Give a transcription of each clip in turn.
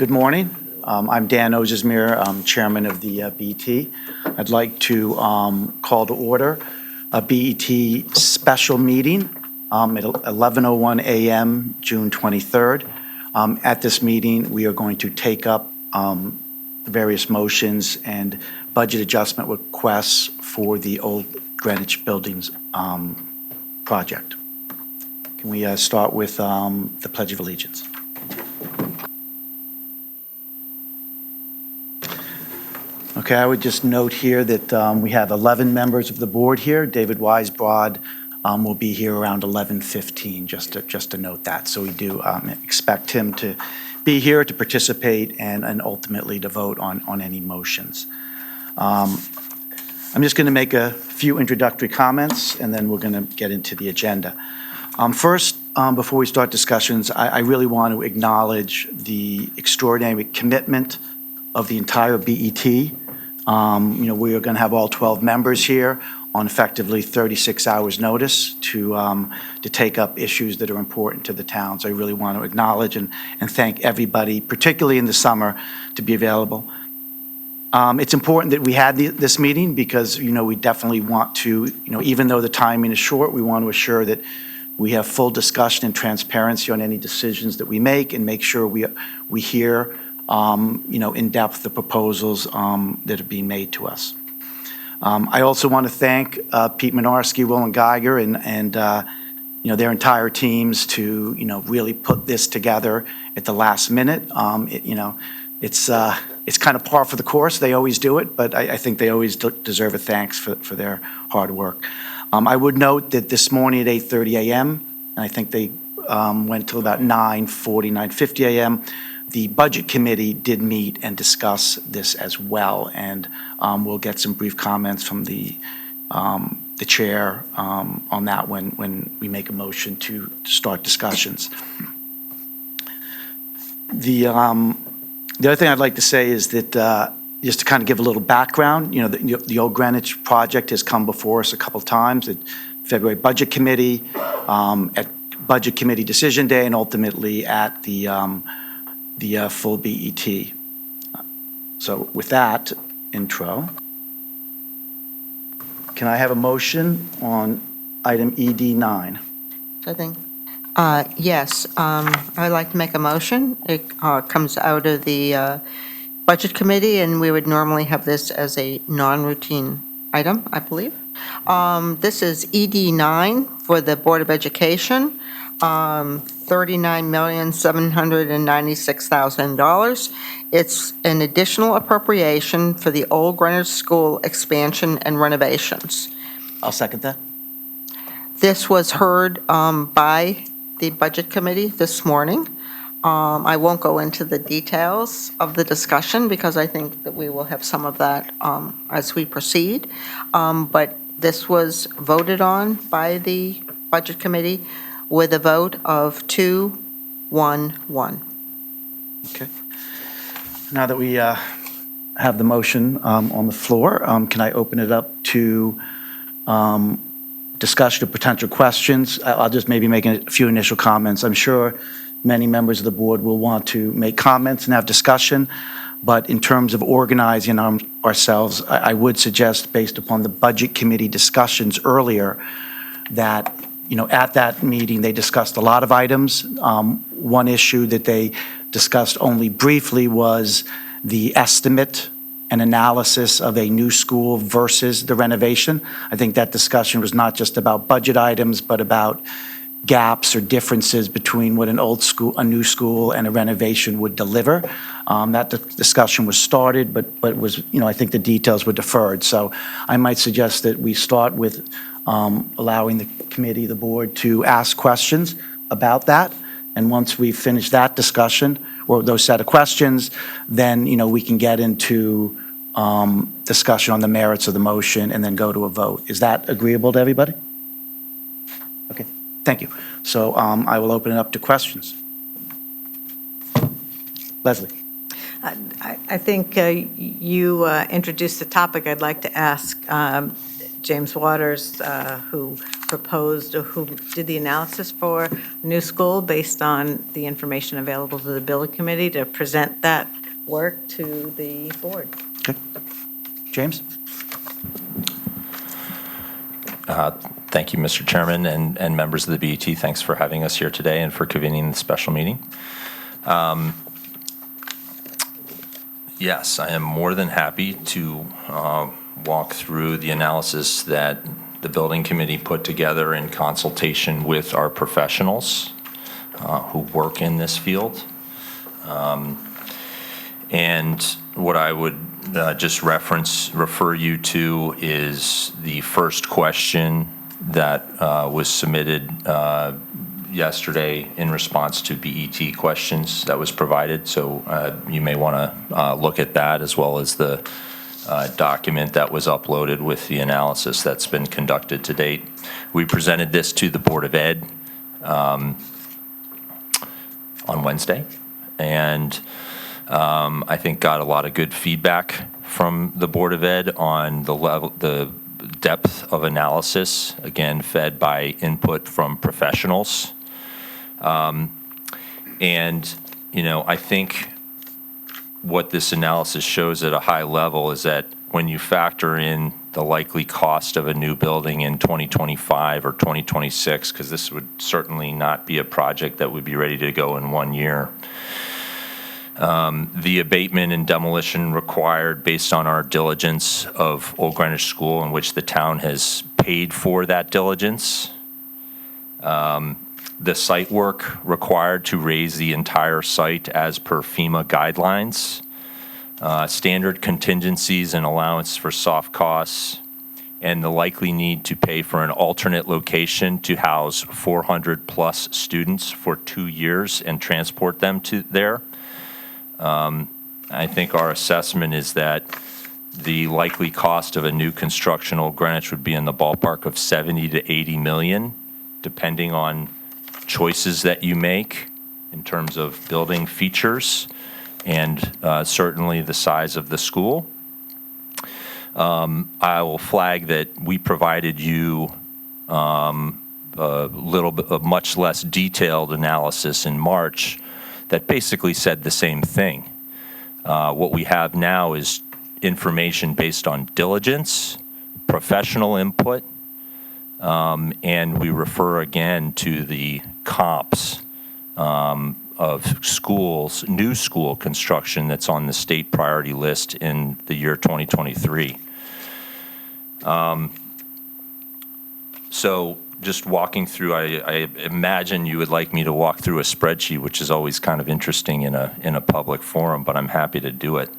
Good morning. I'm Dan Ojasmir, I'm chairman of the BET. I'd like to call to order a BET special meeting at 11:01 a.m., June 23rd. At this meeting, we are going to take up various motions and budget adjustment requests for the old Greenwich Buildings project. Can we start with the Pledge of Allegiance? Okay, I would just note here that we have 11 members of the board here. David Weisbrod will be here around 11:15, just to note that. So we do expect him to be here to participate and ultimately to vote on any motions. I'm just going to make a few introductory comments, and then we're going to get into the agenda. First, before we start discussions, I really want to acknowledge the extraordinary commitment of the entire BET. We are going to have all 12 members here on effectively 36 hours' notice to take up issues that are important to the town. So I really want to acknowledge and thank everybody, particularly in the summer, to be available. It's important that we had this meeting because, we definitely want to, even though the timing is short, we want to assure that we have full discussion and transparency on any decisions that we make and make sure we hear in depth the proposals that are being made to us. I also want to thank Pete Minarski, Roland Geiger, and their entire teams to really put this together at the last minute. It's kind of par for the course. They always do it, but I think they always deserve a thanks for their hard work. I would note that this morning at 8:30 a.m., and I think they went till about 9:50 a.m., the Budget Committee did meet and discuss this as well, and we'll get some brief comments from the chair on that when we make a motion to start discussions. The other thing I'd like to say is that just to kind of give a little background, the Old Greenwich project has come before us a couple times at February Budget Committee, at Budget Committee Decision Day, and ultimately at the full BET. So with that intro, can I have a motion on item ED9? I think. Yes, I'd like to make a motion. It comes out of the Budget Committee, and we would normally have this as a non-routine item, I believe. This is ED9 for the Board of Education, $39,796,000. It's an additional appropriation for the Old Greenwich School expansion and renovations. I'll second that. This was heard by the Budget Committee this morning. I won't go into the details of the discussion because I think that we will have some of that as we proceed. But this was voted on by the Budget Committee with a vote of 2-1-1. Okay. Now that we have the motion on the floor, can I open it up to discussion of potential questions? I'll just maybe make a few initial comments. I'm sure many members of the board will want to make comments and have discussion, but in terms of organizing ourselves, I would suggest, based upon the Budget Committee discussions earlier, that at that meeting, they discussed a lot of items. One issue that they discussed only briefly was the estimate and analysis of a new school versus the renovation. I think that discussion was not just about budget items, but about gaps or differences between what a new school and a renovation would deliver. That discussion was started, but was, I think the details were deferred. So I might suggest that we start with allowing the committee, the board, to ask questions about that. And once we finish that discussion, or those set of questions, then, we can get into discussion on the merits of the motion and then go to a vote. Is that agreeable to everybody? Okay, thank you. So I will open it up to questions. Leslie. I think you introduced the topic I'd like to ask. James Waters, who proposed, or who did the analysis for new school based on the information available to the building committee, to present that work to the board. Okay. James? Thank you, Mr. Chairman, and members of the BET. Thanks for having us here today and for convening the special meeting. Yes, I am more than happy to walk through the analysis that the building committee put together in consultation with our professionals who work in this field. And what I would just refer you to is the first question that was submitted yesterday in response to BET questions that was provided. So you may want to look at that, as well as the document that was uploaded with the analysis that's been conducted to date. We presented this to the Board of Ed on Wednesday, and I think got a lot of good feedback from the Board of Ed on the depth of analysis, again, fed by input from professionals. And, you know, I think what this analysis shows at a high level is that when you factor in the likely cost of a new building in 2025 or 2026, because this would certainly not be a project that would be ready to go in 1 year, the abatement and demolition required based on our diligence of Old Greenwich School, in which the town has paid for that diligence, the site work required to raise the entire site as per FEMA guidelines, standard contingencies and allowance for soft costs, and the likely need to pay for an alternate location to house 400 plus students for 2 years and transport them to there. I think our assessment is that the likely cost of a new construction Old Greenwich would be in the ballpark of 70 to 80 million, depending on choices that you make in terms of building features and certainly the size of the school. I will flag that we provided you a much less detailed analysis in March that basically said the same thing. What we have now is information based on diligence, professional input, and we refer again to the comps of schools, new school construction that's on the state priority list in the year 2023. So just walking through, I imagine you would like me to walk through a spreadsheet, which is always kind of interesting in a public forum, but I'm happy to do it.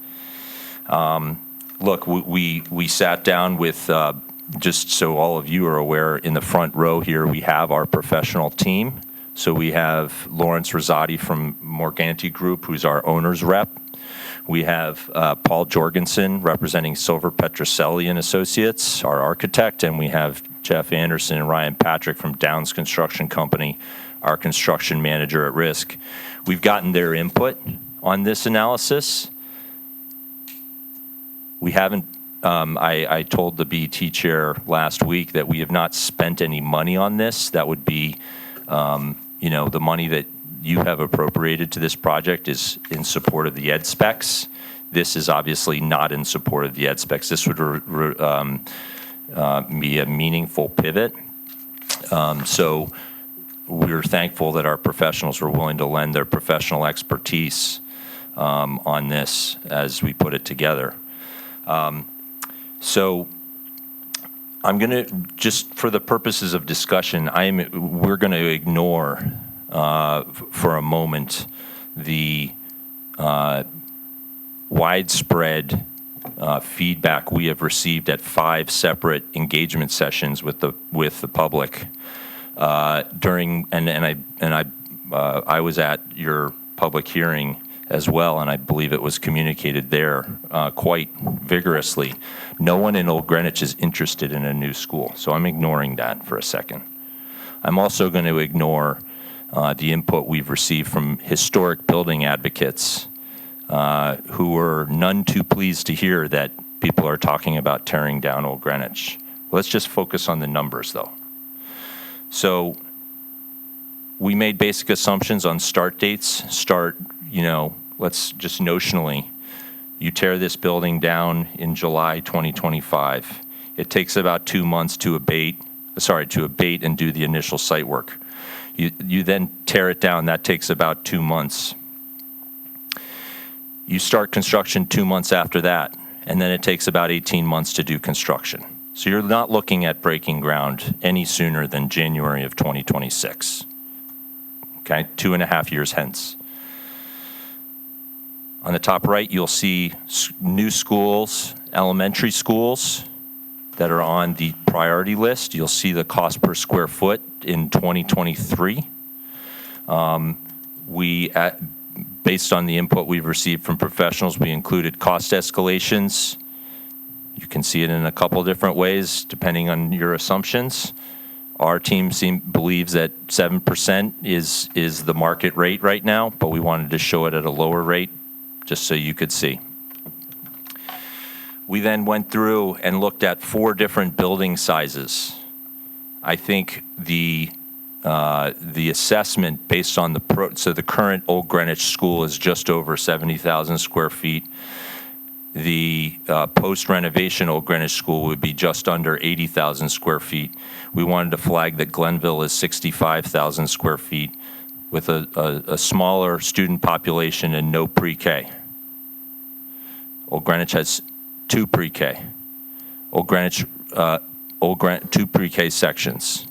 Look, we sat down with, just so all of you are aware, in the front row here, we have our professional team. So we have Lawrence Rosati from Morganti Group, who's our owner's rep. We have Paul Jorgensen representing Silver Petroselli and Associates, our architect, and we have Jeff Anderson and Ryan Patrick from Downs Construction Company, our construction manager at risk. We've gotten their input on this analysis. We haven't, I told the BET chair last week that we have not spent any money on this. That would be, you know, the money that you have appropriated to this project is in support of the ed specs. This is obviously not in support of the ed specs. This would be a meaningful pivot. So we're thankful that our professionals were willing to lend their professional expertise on this as we put it together. So I'm going to, just for the purposes of discussion, we're going to ignore for a moment the widespread feedback we have received at 5 separate engagement sessions with the public during, I was at your public hearing as well, and I believe it was communicated there quite vigorously. No one in Old Greenwich is interested in a new school, so I'm ignoring that for a second. I'm also going to ignore the input we've received from historic building advocates who were none too pleased to hear that people are talking about tearing down Old Greenwich, Let's just focus on the numbers, though. So we made basic assumptions on start dates. Let's just notionally, you tear this building down in July 2025. It takes about 2 months to abate and do the initial site work. You then tear it down. That takes about 2 months. You start construction 2 months after that, and then it takes about 18 months to do construction. So you're not looking at breaking ground any sooner than January of 2026. Okay, 2.5 years hence. On the top right, you'll see new schools, elementary schools that are on the priority list. You'll see the cost per square foot in 2023. Based on the input we've received from professionals, we included cost escalations. You can see it in a couple different ways, depending on your assumptions. Our team believes that 7% is the market rate right now, but we wanted to show it at a lower rate, just so you could see. We then went through and looked at 4 different building sizes. I think the assessment based on the current Old Greenwich School is just over 70,000 square feet. The post-renovation Old Greenwich School would be just under 80,000 square feet. We wanted to flag that Glenville is 65,000 square feet with a smaller student population and no pre-K. Old Greenwich has 2 pre-K. Old Greenwich, 2 pre-K sections.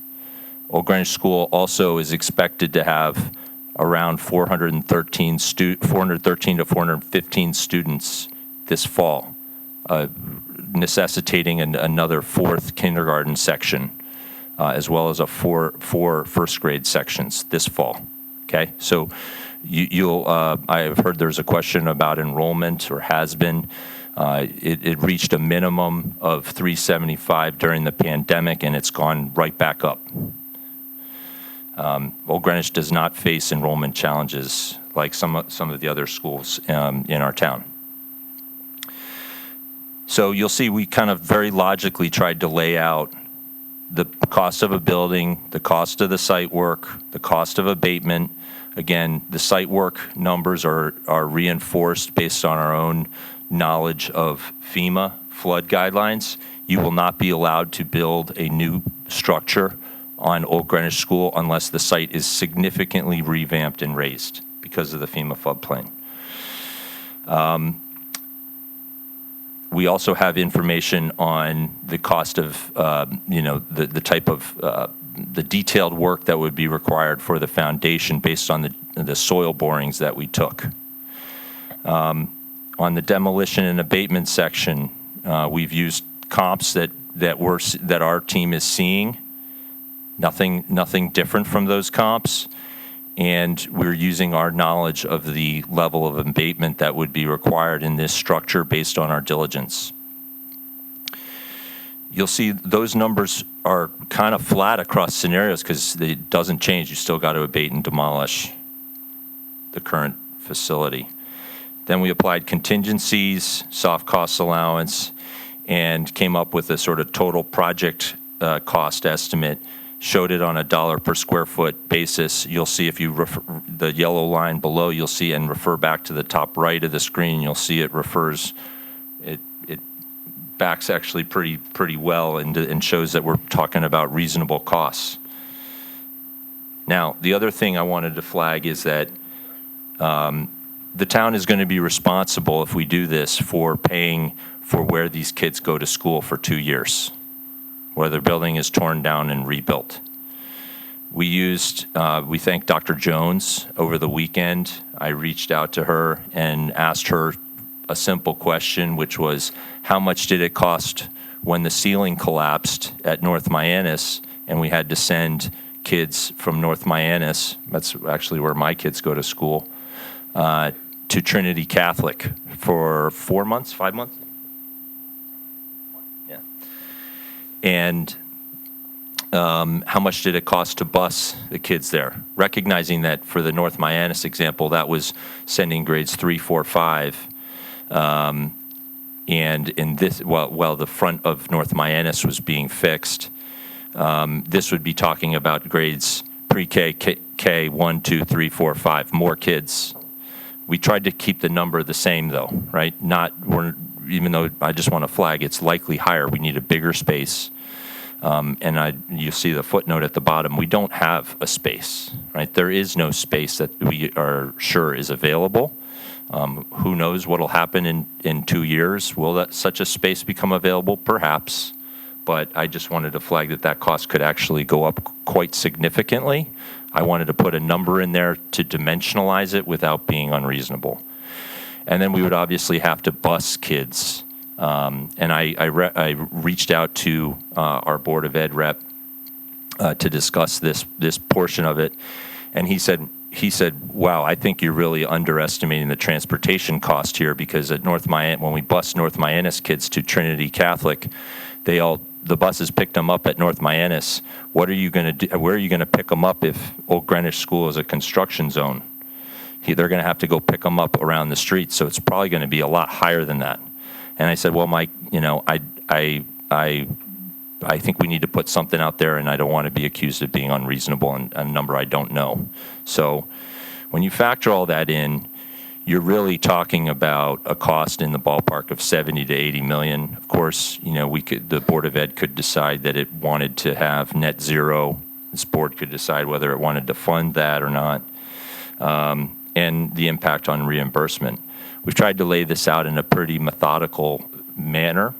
Old Greenwich School also is expected to have around 413 to 415 students this fall, necessitating another 4th kindergarten section, as well as four first grade sections this fall. Okay, so I've heard there's a question about enrollment, or has been. It reached a minimum of 375 during the pandemic, and it's gone right back up. Old Greenwich does not face enrollment challenges like some of the other schools in our town. So you'll see we kind of very logically tried to lay out the cost of a building, the cost of the site work, the cost of abatement. Again, the site work numbers are reinforced based on our own knowledge of FEMA flood guidelines. You will not be allowed to build a new structure on Old Greenwich School unless the site is significantly revamped and raised because of the FEMA floodplain. We also have information on the cost of, the type of, the detailed work that would be required for the foundation based on the soil borings that we took. On the demolition and abatement section, we've used comps that our team is seeing. Nothing different from those comps. And we're using our knowledge of the level of abatement that would be required in this structure based on our diligence. You'll see those numbers are kind of flat across scenarios because it doesn't change. You still got to abate and demolish the current facility. Then we applied contingencies, soft cost allowance, and came up with a sort of total project cost estimate. Showed it on a dollar per square foot basis. You'll see if you the yellow line below, you'll see, and refer back to the top right of the screen, you'll see it backs actually pretty well and shows that we're talking about reasonable costs. Now, the other thing I wanted to flag is that the town is going to be responsible, if we do this, for paying for where these kids go to school for 2 years, where their building is torn down and rebuilt. We thanked Dr. Jones over the weekend. I reached out to her and asked her a simple question, which was, how much did it cost when the ceiling collapsed at North Mianus and we had to send kids from North Mianus, that's actually where my kids go to school, to Trinity Catholic for 4 months, 5 months? And how much did it cost to bus the kids there? Recognizing that for the North Mianus example, that was sending grades 3, 4, 5. And in this, while the front of North Mianus was being fixed, this would be talking about grades pre-K, K 1, 2, 3, 4, 5, more kids. We tried to keep the number the same, though, right? Even though I just want to flag, it's likely higher. We need a bigger space. You see the footnote at the bottom. We don't have a space, right? There is no space that we are sure is available. Who knows what will happen in 2 years? Will such a space become available? Perhaps. But I just wanted to flag that cost could actually go up quite significantly. I wanted to put a number in there to dimensionalize it without being unreasonable. And then we would obviously have to bus kids. And I reached out to our Board of Ed rep to discuss this portion of it, and he said, "Wow, I think you're really underestimating the transportation cost here, because at North Mianus, when we bus North Mianus kids to Trinity Catholic, the buses picked them up at North Mianus. What are you going to do? Where are you going to pick them up if Old Greenwich School is a construction zone? They're going to have to go pick them up around the street, so it's probably going to be a lot higher than that." And I said, "Well, Mike, I think we need to put something out there, and I don't want to be accused of being unreasonable and a number I don't know." So when you factor all that in, you're really talking about a cost in the ballpark of 70 to 80 million. Of course, the Board of Ed could decide that it wanted to have net zero. This board could decide whether it wanted to fund that or not, and the impact on reimbursement. We've tried to lay this out in a pretty methodical manner.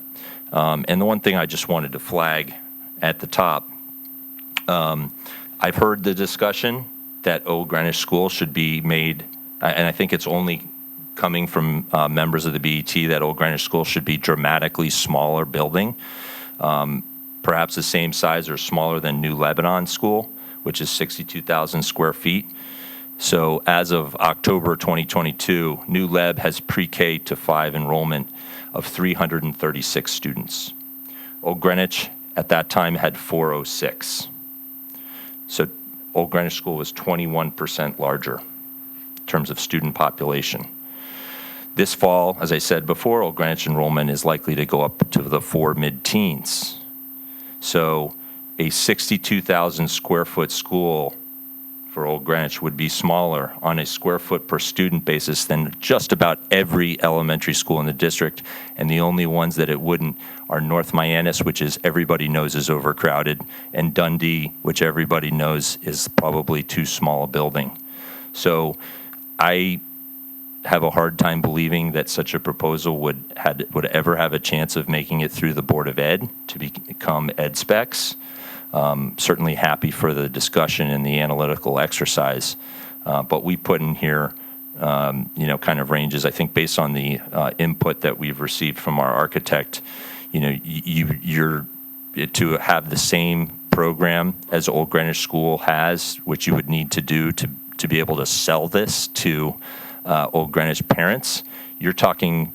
And the one thing I just wanted to flag at the top, I've heard the discussion that Old Greenwich School should be made, and I think it's only coming from members of the BET, that Old Greenwich School should be dramatically smaller building, perhaps the same size or smaller than New Lebanon School, which is 62,000 square feet. So as of October 2022, New Leb has pre-K to 5 enrollment of 336 students. Old Greenwich at that time had 406. So Old Greenwich School was 21% larger in terms of student population. This fall, as I said before, Old Greenwich enrollment is likely to go up to the 4 mid-teens. So a 62,000 square foot school for Old Greenwich would be smaller on a square foot per student basis than just about every elementary school in the district, and the only ones that it wouldn't are North Mianus, which everybody knows is overcrowded, and Dundee, which everybody knows is probably too small a building. So I have a hard time believing that such a proposal would ever have a chance of making it through the Board of Ed to become ed specs. Certainly happy for the discussion and the analytical exercise, but we put in here, kind of ranges. I think based on the input that we've received from our architect, you're to have the same program as Old Greenwich School has, which you would need to do to be able to sell this to Old Greenwich parents. You're talking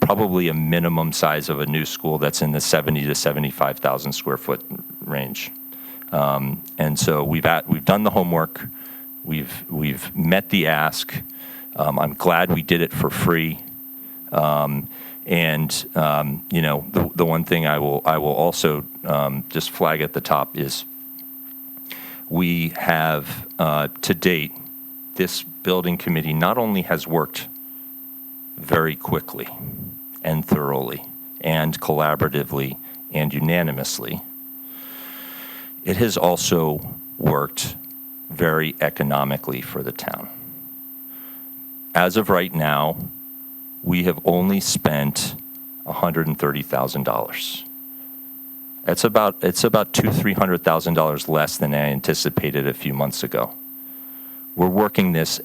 probably a minimum size of a new school that's in the 70 to 75,000 square foot range. And so we've done the homework. We've met the ask. I'm glad we did it for free. The one thing I will also just flag at the top is we have to date, this building committee not only has worked very quickly and thoroughly and collaboratively and unanimously, it has also worked very economically for the town. As of right now, we have only spent $130,000. It's about $200,000-$300,000 less than I anticipated a few months ago. We're working this,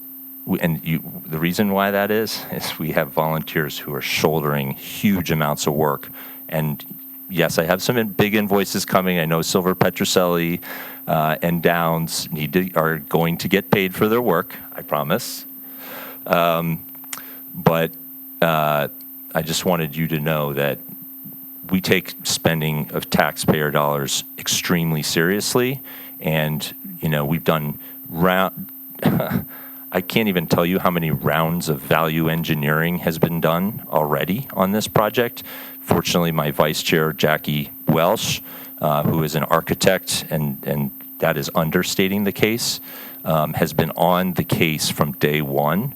and the reason why that is we have volunteers who are shouldering huge amounts of work. And yes, I have some big invoices coming. I know Silver Petroselli and Downs are going to get paid for their work, I promise. But I just wanted you to know that we take spending of taxpayer dollars extremely seriously, and we've done I can't even tell you how many rounds of value engineering has been done already on this project. Fortunately, my vice chair, Jackie Welsh, who is an architect, and that is understating the case, has been on the case from day one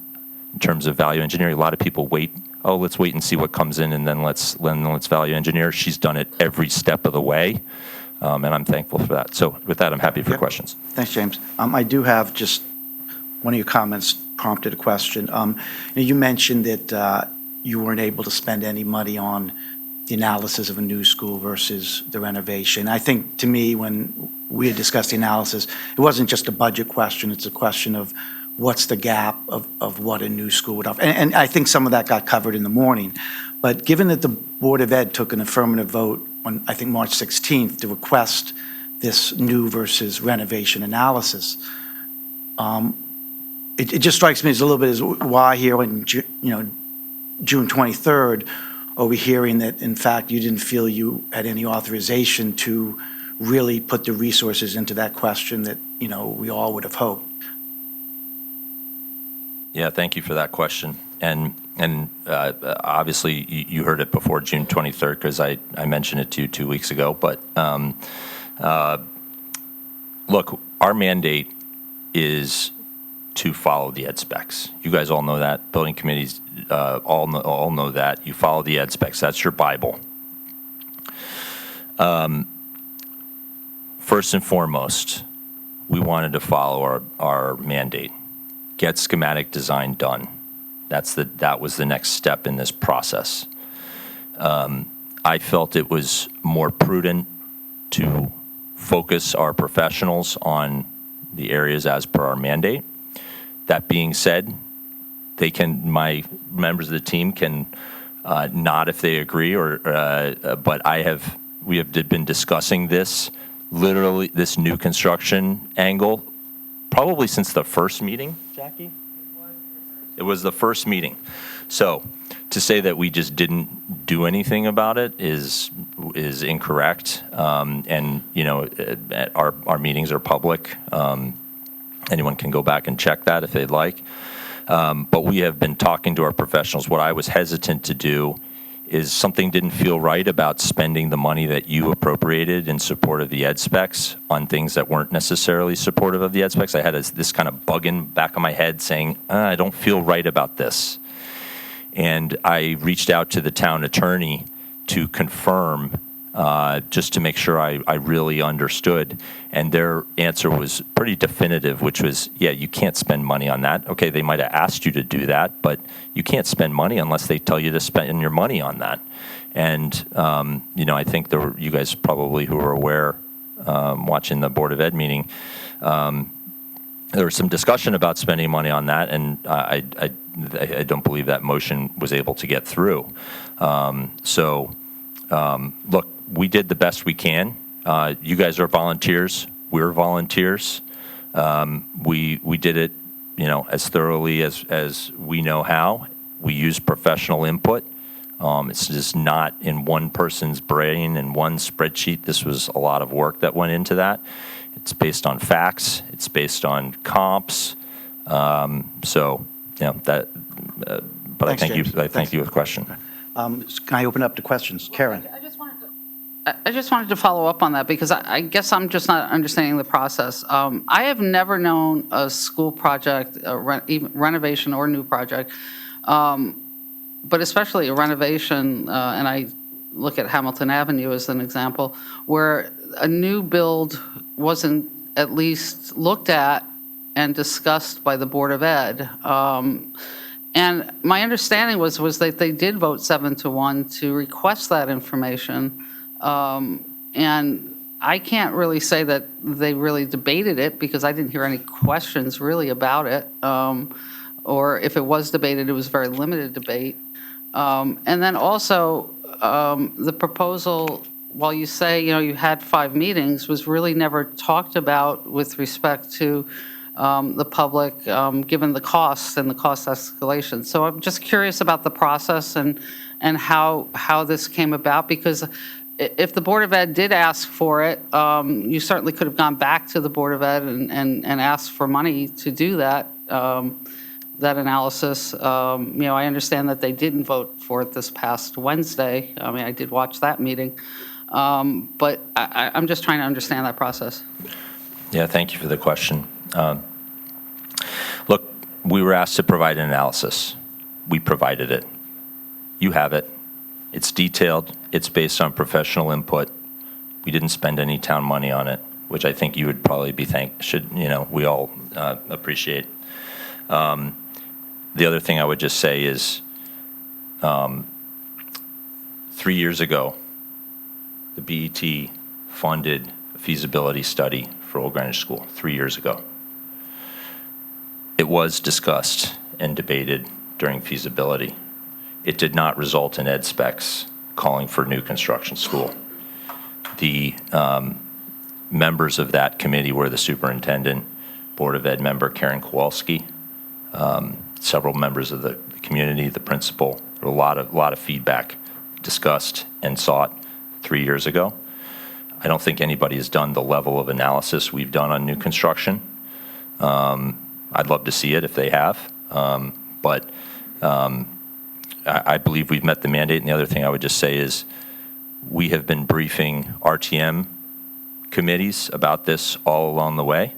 in terms of value engineering. A lot of people wait, oh, let's wait and see what comes in, and then let's value engineer. She's done it every step of the way, and I'm thankful for that. So with that, I'm happy for questions. Thanks, James. I do have just, one of your comments prompted a question. You mentioned that you weren't able to spend any money on the analysis of a new school versus the renovation. I think, to me, when we had discussed the analysis, it wasn't just a budget question, it's a question of what's the gap of what a new school would offer. And I think some of that got covered in the morning. But given that the Board of Ed took an affirmative vote on, I think, March 16th to request this new versus renovation analysis, it just strikes me as a little bit as why here on June 23rd are we hearing that, in fact, you didn't feel you had any authorization to really put the resources into that question that, we all would have hoped. Yeah, thank you for that question. And obviously, you heard it before June 23rd because I mentioned it to you 2 weeks ago. But look, our mandate is to follow the ed specs. You guys all know that. Building committees all know that. You follow the ed specs. That's your Bible. First and foremost, we wanted to follow our mandate. Get schematic design done. That was the next step in this process. I felt it was more prudent to focus our professionals on the areas as per our mandate. That being said, my members of the team can nod if they agree, but we have been discussing this, literally this new construction angle, probably since the first meeting, Jackie? It was the first meeting. So to say that we just didn't do anything about it is incorrect. And our meetings are public. Anyone can go back and check that if they'd like. But we have been talking to our professionals. What I was hesitant to do is something didn't feel right about spending the money that you appropriated in support of the ed specs on things that weren't necessarily supportive of the ed specs. I had this kind of bug in back of my head saying, I don't feel right about this. And I reached out to the town attorney to confirm, just to make sure I really understood. And their answer was pretty definitive, which was, yeah, you can't spend money on that. Okay, they might have asked you to do that, but you can't spend money unless they tell you to spend your money on that. And, I think you guys probably who are aware, watching the Board of Ed meeting, there was some discussion about spending money on that, and I don't believe that motion was able to get through. Look, we did the best we can. You guys are volunteers. We're volunteers. We did it, as thoroughly as we know how. We use professional input. It's just not in one person's brain and one spreadsheet. This was a lot of work that went into that. It's based on facts. It's based on comps. But Thanks, I thank James. you. I thank you for the question. Can I open up to questions? Karen? I just wanted to follow up on that because I guess I'm just not understanding the process. I have never known a school project, even renovation or new project, but especially a renovation, and I look at Hamilton Avenue as an example, where a new build wasn't at least looked at and discussed by the Board of Ed. And my understanding was that they did vote 7-1 to request that information. And I can't really say that they really debated it because I didn't hear any questions really about it. Or if it was debated, it was very limited debate. And then also, the proposal, while you say, you had 5 meetings, was really never talked about with respect to the public, given the costs and the cost escalation. So I'm just curious about the process and how this came about, because if the Board of Ed did ask for it, you certainly could have gone back to the Board of Ed and asked for money to do that. that analysis. I understand that they didn't vote for it this past Wednesday. I mean, I did watch that meeting. But I'm just trying to understand that process. Yeah, thank you for the question. Look, we were asked to provide an analysis. We provided it. You have it. It's detailed. It's based on professional input. We didn't spend any town money on it, which I think you would probably be we all appreciate. The other thing I would just say is 3 years ago, the BET funded a feasibility study for Old Greenwich School 3 years ago. It was discussed and debated during feasibility. It did not result in ed specs calling for new construction school. The members of that committee were the superintendent, Board of Ed member Karen Kowalski, several members of the community, the principal. There were a lot of feedback discussed and sought 3 years ago. I don't think anybody has done the level of analysis we've done on new construction. I'd love to see it if they have, but I believe we've met the mandate. And the other thing I would just say is we have been briefing RTM committees about this all along the way.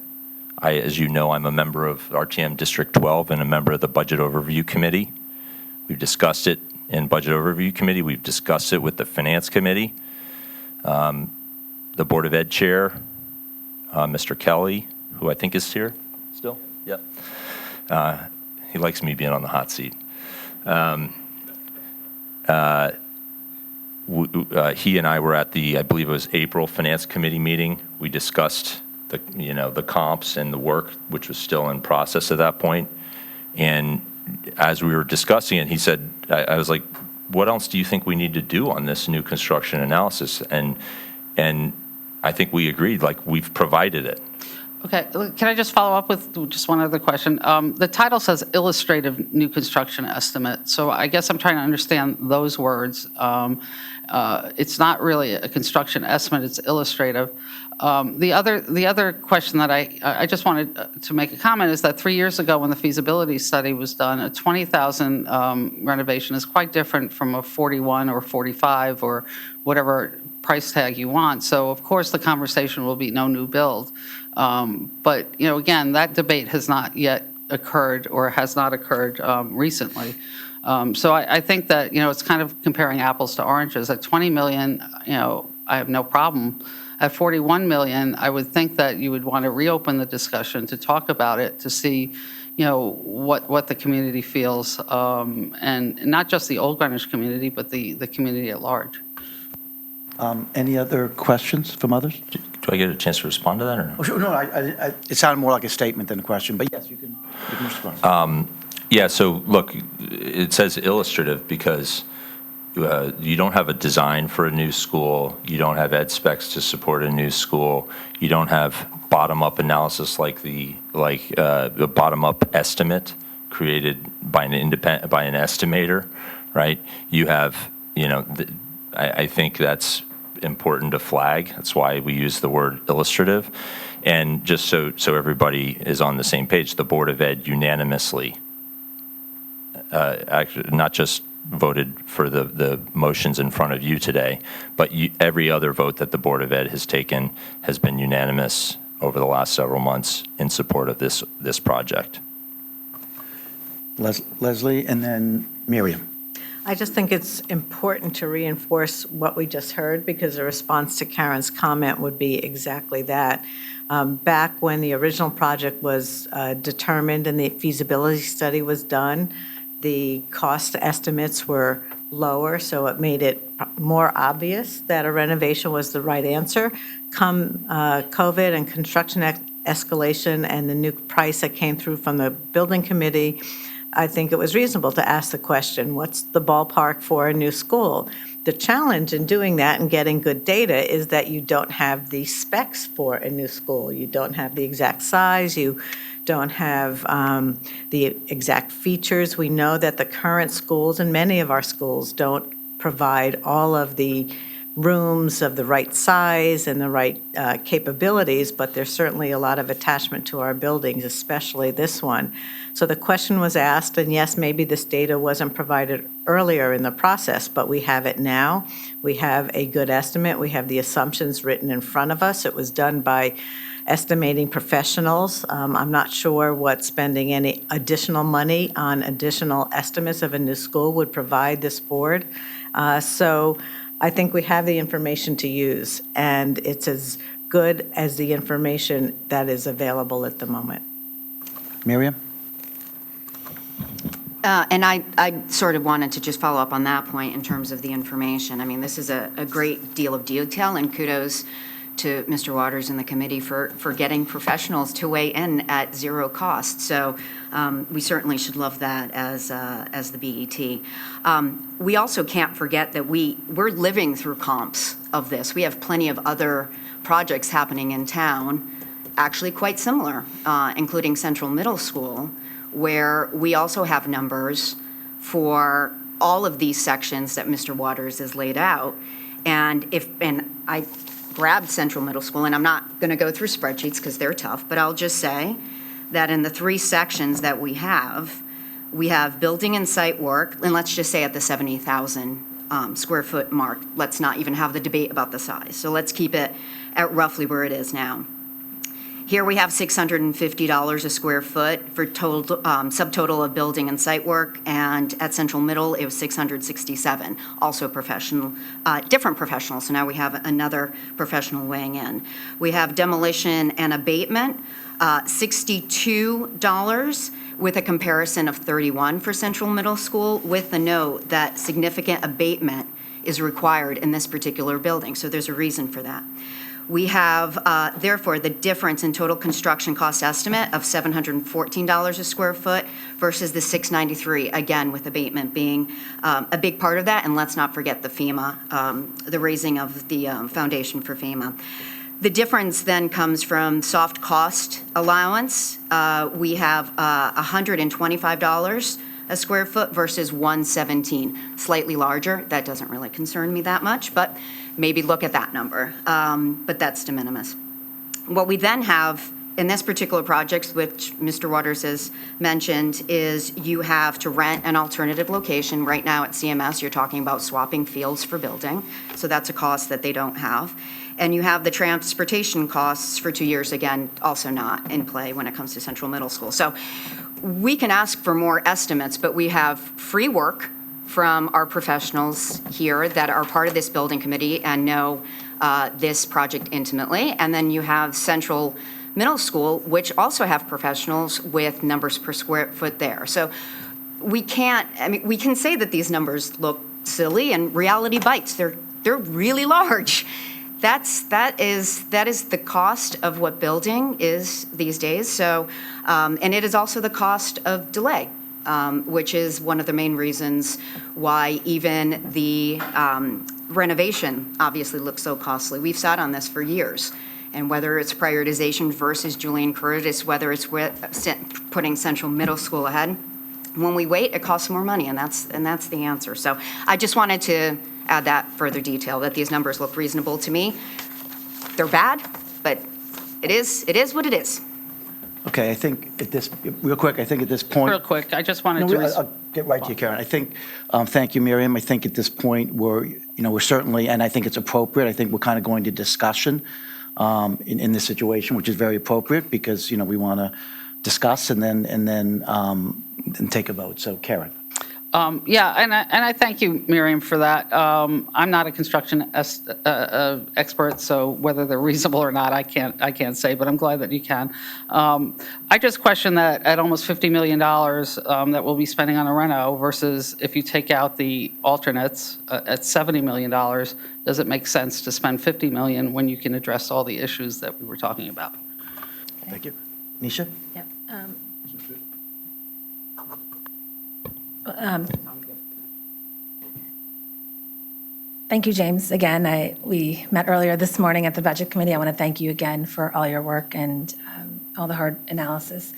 As you know, I'm a member of RTM District 12 and a member of the Budget Overview Committee. We've discussed it in Budget Overview Committee. We've discussed it with the Finance Committee. The Board of Ed Chair, Mr. Kelly, who I think is here still. Yep. He likes me being on the hot seat. He and I were at the, I believe it was April Finance Committee meeting. We discussed the comps and the work, which was still in process at that point. And as we were discussing it, he said, I was like, what else do you think we need to do on this new construction analysis? And I think we agreed, like, we've provided it. Okay, can I just follow up with just one other question? The title says illustrative new construction estimate, so I guess I'm trying to understand those words. It's not really a construction estimate, it's illustrative. The other question that I just wanted to make a comment is that 3 years ago when the feasibility study was done, a 20,000 renovation is quite different from a 41 or 45 or whatever price tag you want. So of course the conversation will be no new build. But again, that debate has not yet occurred or has not occurred recently. So I think that it's kind of comparing apples to oranges. At 20 million, I have no problem. At 41 million, I would think that you would want to reopen the discussion to talk about it, to see, what the community feels, and not just the Old Greenwich community, but the community at large. Any other questions from others? Do I get a chance to respond to that or no? Oh, sure. No, it sounded more like a statement than a question, but yes, you can respond. Yeah, so look, it says illustrative because you don't have a design for a new school. You don't have ed specs to support a new school. You don't have bottom-up analysis like the bottom-up estimate created by an estimator, right? You have, I think that's important to flag. That's why we use the word illustrative. And just so everybody is on the same page, the Board of Ed unanimously, actually not just voted for the motions in front of you today, but every other vote that the Board of Ed has taken has been unanimous over the last several months in support of this project. Leslie, and then Miriam. I just think it's important to reinforce what we just heard, because the response to Karen's comment would be exactly that. Back when the original project was determined and the feasibility study was done, the cost estimates were lower, so it made it more obvious that a renovation was the right answer. Come COVID and construction escalation and the new price that came through from the building committee, I think it was reasonable to ask the question, what's the ballpark for a new school? The challenge in doing that and getting good data is that you don't have the specs for a new school. You don't have the exact size. You don't have the exact features. We know that the current schools and many of our schools don't provide all of the rooms of the right size and the right capabilities, but there's certainly a lot of attachment to our buildings, especially this one. So the question was asked, and yes, maybe this data wasn't provided earlier in the process, but we have it now. We have a good estimate. We have the assumptions written in front of us. It was done by estimating professionals. I'm not sure what spending any additional money on additional estimates of a new school would provide this board. So I think we have the information to use, and it's as good as the information that is available at the moment. Miriam? And I sort of wanted to just follow up on that point in terms of the information. I mean, this is a great deal of detail, and kudos to Mr. Waters and the committee for getting professionals to weigh in at zero cost. So we certainly should love that as the BET. We also can't forget that we're living through comps of this. We have plenty of other projects happening in town, actually quite similar, including Central Middle School, where we also have numbers for all of these sections that Mr. Waters has laid out. And I grabbed Central Middle School, and I'm not going to go through spreadsheets because they're tough, but I'll just say that in the 3 sections that we have building and site work, and let's just say at the 70,000 square foot mark. Let's not even have the debate about the size. So let's keep it at roughly where it is now. Here we have $650 a square foot for total subtotal of building and site work, and at Central Middle it was $667. Also professional, different professionals. So now we have another professional weighing in. We have demolition and abatement, $62 with a comparison of $31 for Central Middle School, with the note that significant abatement is required in this particular building. So there's a reason for that. We have, therefore, the difference in total construction cost estimate of $714 a square foot versus the $693, again, with abatement being a big part of that. And let's not forget the FEMA, the raising of the foundation for FEMA. The difference then comes from soft cost allowance. We have $125 a square foot versus $117, slightly larger. That doesn't really concern me that much, but maybe look at that number. But that's de minimis. What we then have in this particular project, which Mr. Waters has mentioned, is you have to rent an alternative location. Right now at CMS, you're talking about swapping fields for building. So that's a cost that they don't have. And you have the transportation costs for 2 years, again, also not in play when it comes to Central Middle School. So we can ask for more estimates, but we have free work from our professionals here that are part of this building committee and know this project intimately. And then you have Central Middle School, which also have professionals with numbers per square foot there. So we can't, I mean, we can say that these numbers look silly, and reality bites. They're really large. That is the cost of what building is these days. So, and it is also the cost of delay, which is one of the main reasons why even the renovation obviously looks so costly. We've sat on this for years. And whether it's prioritization versus Julian Curtis, whether it's putting Central Middle School ahead, when we wait, it costs more money, and that's the answer. So I just wanted to add that further detail, that these numbers look reasonable to me. They're bad, but it is what it is. Okay, I think at this, real quick, I think at this point. Real quick, I just wanted No, to. I'll get right to you, Karen. I think, thank you, Miriam. I think at this point, we're certainly, and I think it's appropriate, I think we're kind of going to discussion in this situation, which is very appropriate because, we want to discuss and then take a vote. So, Karen. Yeah, and I thank you, Miriam, for that. I'm not a construction expert, so whether they're reasonable or not, I can't say, but I'm glad that you can. I just question that at almost $50 million that we'll be spending on a reno versus if you take out the alternates at $70 million, does it make sense to spend $50 million when you can address all the issues that we were talking about? Thank you. Nisha? Yep. Thank you, James. Again, we met earlier this morning at the Budget Committee. I want to thank you again for all your work and all the hard analysis.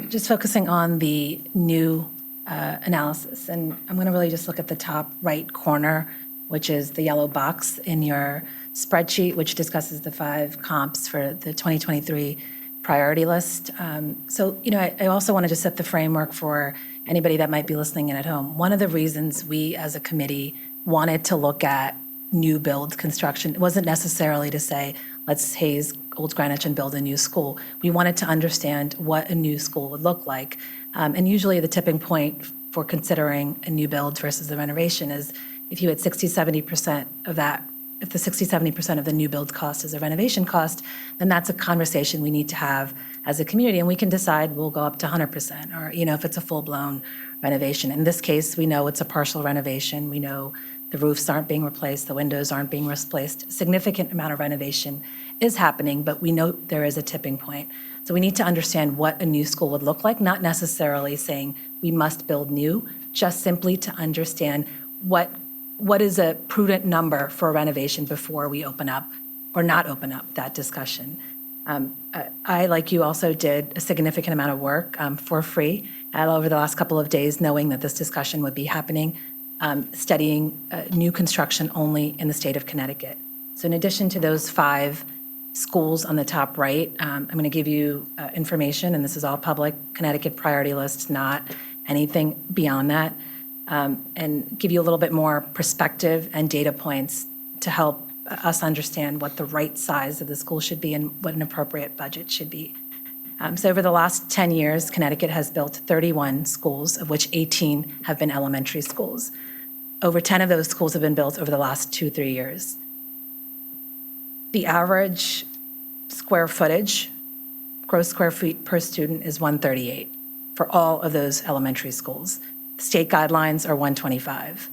Just focusing on the new analysis, and I'm going to really just look at the top right corner which is the yellow box in your spreadsheet, which discusses the 5 comps for the 2023 priority list. So, I also wanted to set the framework for anybody that might be listening in at home. One of the reasons we, as a committee, wanted to look at new build construction, it wasn't necessarily to say, let's haze Old Greenwich and build a new school. We wanted to understand what a new school would look like. And usually the tipping point for considering a new build versus the renovation is if you had 60-70% of that, if the 60-70% of the new build cost is a renovation cost, then that's a conversation we need to have as a community, and we can decide we'll go up to 100%, or, if it's a full-blown renovation. In this case, we know it's a partial renovation. We know the roofs aren't being replaced, the windows aren't being replaced. Significant amount of renovation is happening, but we know there is a tipping point. So we need to understand what a new school would look like, not necessarily saying we must build new, just simply to understand what is a prudent number for a renovation before we open up or not open up that discussion. I, like you, also did a significant amount of work for free over the last couple of days, knowing that this discussion would be happening, studying new construction only in the state of Connecticut. So in addition to those 5 schools on the top right, I'm going to give you information, and this is all public, Connecticut priority list, not anything beyond that, and give you a little bit more perspective and data points to help us understand what the right size of the school should be and what an appropriate budget should be. So over the last 10 years, Connecticut has built 31 schools, of which 18 have been elementary schools. Over 10 of those schools have been built over the last 2-3 years. The average square footage, gross square feet per student, is 138 for all of those elementary schools. State guidelines are 125.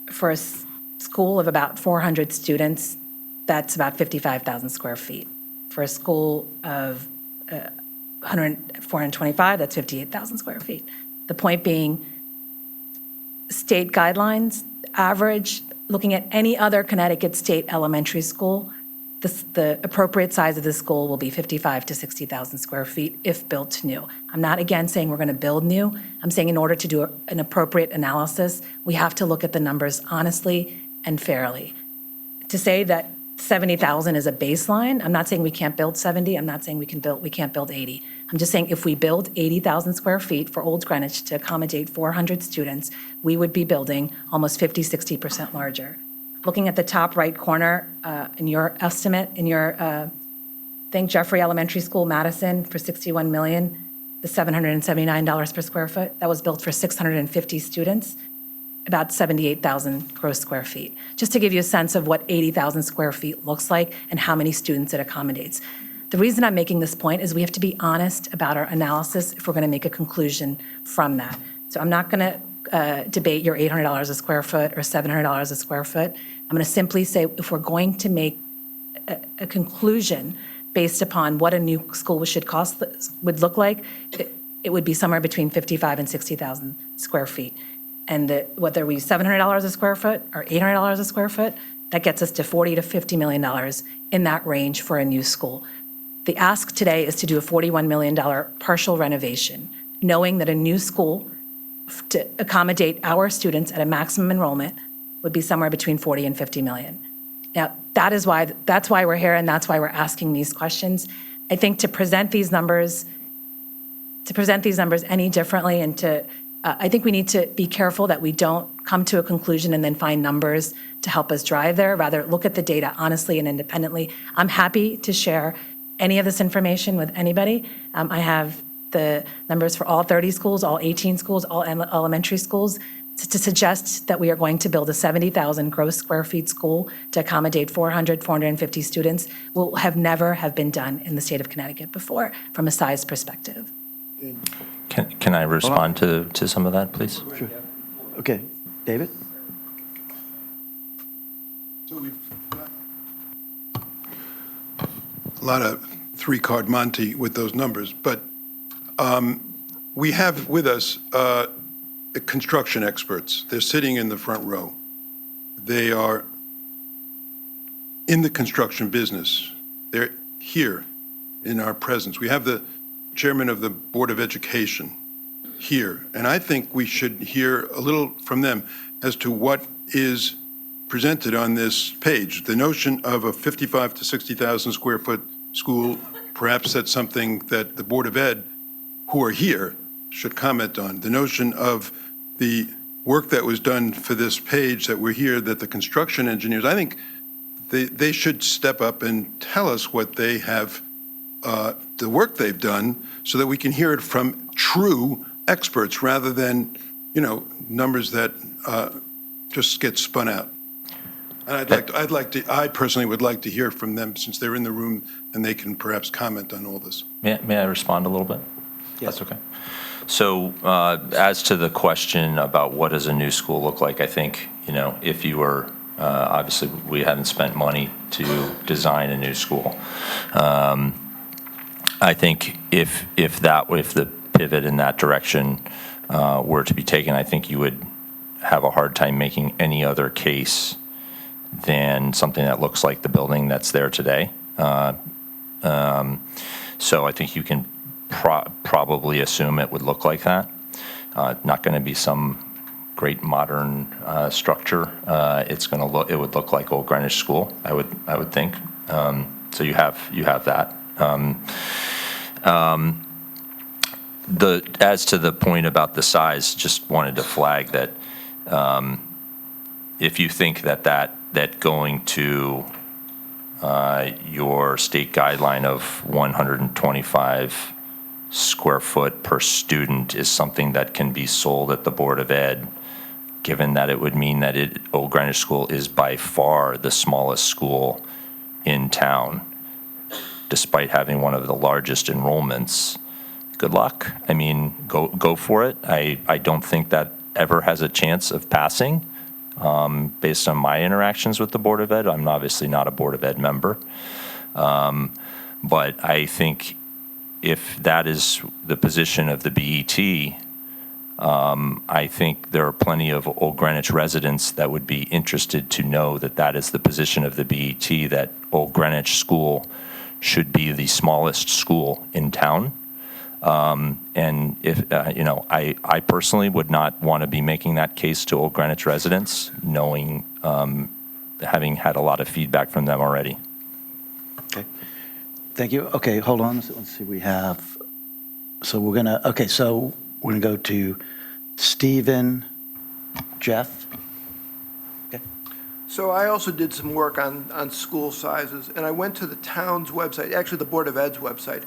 For a school of about 400 students, that's about 55,000 square feet. For a school of 425, that's 58,000 square feet. The point being, state guidelines, average, looking at any other Connecticut state elementary school, the appropriate size of the school will be 55 to 60,000 square feet if built new. I'm not, again, saying we're going to build new. I'm saying in order to do an appropriate analysis, we have to look at the numbers honestly and fairly. To say that 70,000 is a baseline, I'm not saying we can't build 70. I'm not saying we can't build 80. I'm just saying if we build 80,000 square feet for Old Greenwich to accommodate 400 students, we would be building almost 50-60% larger. Looking at the top right corner, in your estimate, in your thing, Jeffrey Elementary School, Madison, for $61 million, the $779 per square foot, that was built for 650 students, about 78,000 gross square feet. Just to give you a sense of what 80,000 square feet looks like and how many students it accommodates. The reason I'm making this point is we have to be honest about our analysis if we're going to make a conclusion from that. So I'm not going to debate your $800 a square foot or $700 a square foot. I'm going to simply say if we're going to make a conclusion based upon what a new school would look like, it would be somewhere between 55 and 60,000 square feet. And whether we $700 a square foot or $800 a square foot, that gets us to $40 to $50 million in that range for a new school. The ask today is to do a $41 million partial renovation, knowing that a new school to accommodate our students at a maximum enrollment would be somewhere between 40 and 50 million. Now, that's why we're here, and that's why we're asking these questions. I think to present these numbers any differently, and I think we need to be careful that we don't come to a conclusion and then find numbers to help us drive there. Rather, look at the data honestly and independently. I'm happy to share any of this information with anybody. I have the numbers for all 30 schools, all 18 schools, all elementary schools, to suggest that we are going to build a 70,000 gross square feet school to accommodate 450 students will never have been done in the state of Connecticut before from a size perspective. Can I respond to some of that, please? Sure. Okay, David? So we've got a lot of three-card Monte with those numbers, but we have with us construction experts. They're sitting in the front row. They are in the construction business. They're here in our presence. We have the chairman of the Board of Education here, and I think we should hear a little from them as to what is presented on this page. The notion of a 55 to 60,000 square foot school, perhaps that's something that the Board of Ed, who are here, should comment on. The notion of the work that was done for this page that we're here, that the construction engineers, I think they should step up and tell us what they have, the work they've done, so that we can hear it from true experts rather than, numbers that just get spun out. And I personally would like to hear from them since they're in the room and they can perhaps comment on all this. May I respond a little bit? Yes. That's okay. So as to the question about what does a new school look like, I think, if you were, obviously, we haven't spent money to design a new school. I think if the pivot in that direction were to be taken, I think you would have a hard time making any other case than something that looks like the building that's there today. So I think you can probably assume it would look like that. Not going to be some great modern structure. It would look like Old Greenwich School, I would think. So you have that. As to the point about the size, just wanted to flag that if you think that going to your state guideline of 125 square foot per student is something that can be sold at the Board of Ed, given that it would mean that Old Greenwich School is by far the smallest school in town, despite having one of the largest enrollments. Good luck. I mean, go for it. I don't think that ever has a chance of passing. Based on my interactions with the Board of Ed, I'm obviously not a Board of Ed member. But I think if that is the position of the BET, I think there are plenty of Old Greenwich residents that would be interested to know that that is the position of the BET, that Old Greenwich School should be the smallest school in town. And if, I personally would not want to be making that case to Old Greenwich residents, knowing, having had a lot of feedback from them already. Okay. Thank you. Okay, hold on. Let's see, we have, so we're going to go to Stephen, Jeff. Okay. So I also did some work on school sizes, and I went to the town's website, actually the Board of Ed's website,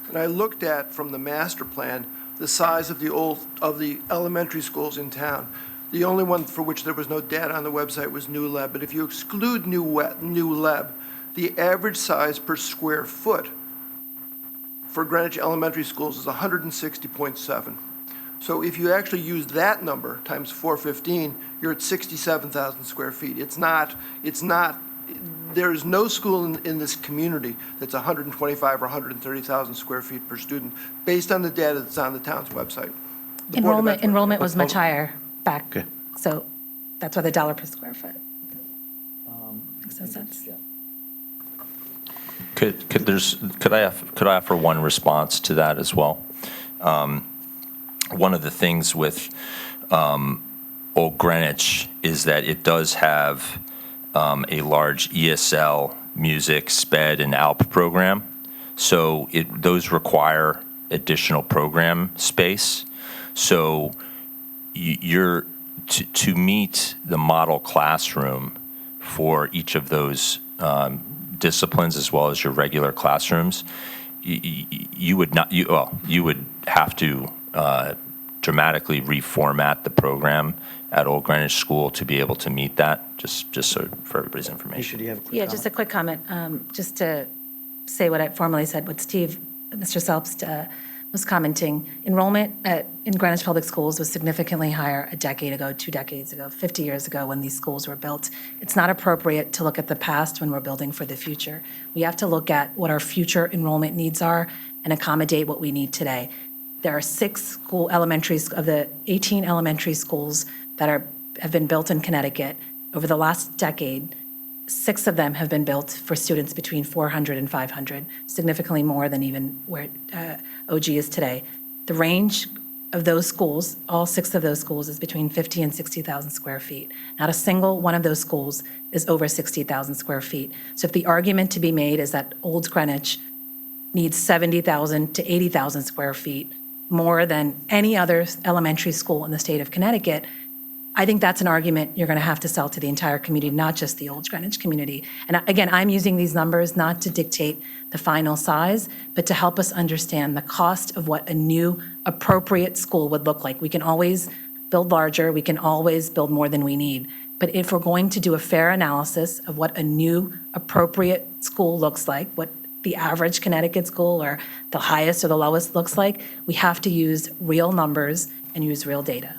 and I looked at, from the master plan, the size of the elementary schools in town. The only one for which there was no data on the website was New Leb, but if you exclude New Leb, the average size per square foot for Greenwich elementary schools is 160.7. So if you actually use that number times 415, you're at 67,000 square feet. There is no school in this community that's 125 or 130,000 square feet per student, based on the data that's on the town's website. The Board of Ed's website. Enrollment was much higher back, Okay. so that's why the dollar per square foot makes no sense. Could I offer one response to that as well? One of the things with Old Greenwich is that it does have a large ESL, music, SPED, and ALP program. So those require additional program space. So to meet the model classroom for each of those disciplines, as well as your regular classrooms, you would have to dramatically reformat the program at Old Greenwich School to be able to meet that, just so for everybody's information. Do you have a quick Yeah, comment? just a quick comment, just to say what I formerly said, what Mr. Selpst was commenting. Enrollment in Greenwich Public Schools was significantly higher a decade ago, 2 decades ago, 50 years ago when these schools were built. It's not appropriate to look at the past when we're building for the future. We have to look at what our future enrollment needs are and accommodate what we need today. There are 6 elementaries of the 18 elementary schools that have been built in Connecticut. Over the last decade, 6 of them have been built for students between 400 and 500, significantly more than even where OG is today. The range of those schools, all 6 of those schools, is between 50 and 60,000 square feet. Not a single one of those schools is over 60,000 square feet. So if the argument to be made is that Old Greenwich needs 70,000 to 80,000 square feet more than any other elementary school in the state of Connecticut, I think that's an argument you're going to have to sell to the entire community, not just the Old Greenwich community. And again, I'm using these numbers not to dictate the final size, but to help us understand the cost of what a new appropriate school would look like. We can always build larger, we can always build more than we need. But if we're going to do a fair analysis of what a new appropriate school looks like, what the average Connecticut school or the highest or the lowest looks like, we have to use real numbers and use real data.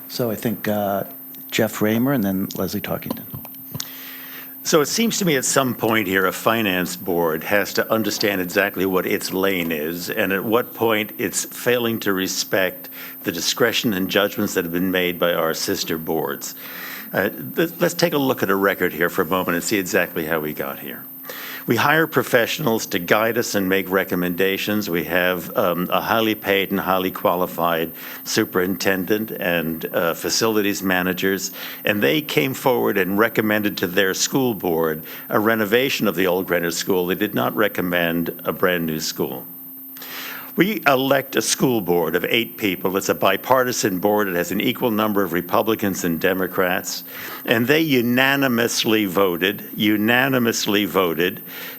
So I think Jeff Raymer and then Leslie Tarkington. So it seems to me at some point here, a finance board has to understand exactly what its lane is and at what point it's failing to respect the discretion and judgments that have been made by our sister boards. Let's take a look at a record here for a moment and see exactly how we got here. We hire professionals to guide us and make recommendations. We have a highly paid and highly qualified superintendent and facilities managers, and they came forward and recommended to their school board a renovation of the Old Greenwich School. They did not recommend a brand-new school. We elect a school board of 8 people. It's a bipartisan board. It has an equal number of Republicans and Democrats. And they unanimously voted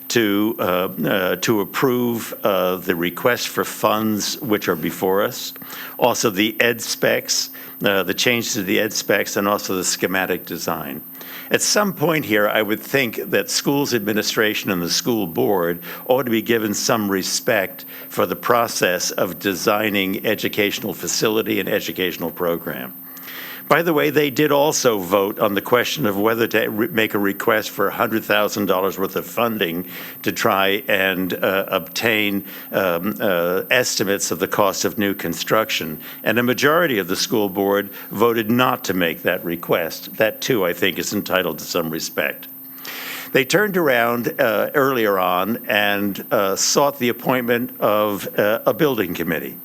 to approve the request for funds which are before us. Also the ed specs, the changes to the ed specs, and also the schematic design. At some point here, I would think that schools administration and the school board ought to be given some respect for the process of designing educational facility and educational program. By the way, they did also vote on the question of whether to make a request for $100,000 worth of funding to try and obtain estimates of the cost of new construction. And a majority of the school board voted not to make that request. That, too, I think, is entitled to some respect. They turned around earlier on and sought the appointment of a building committee.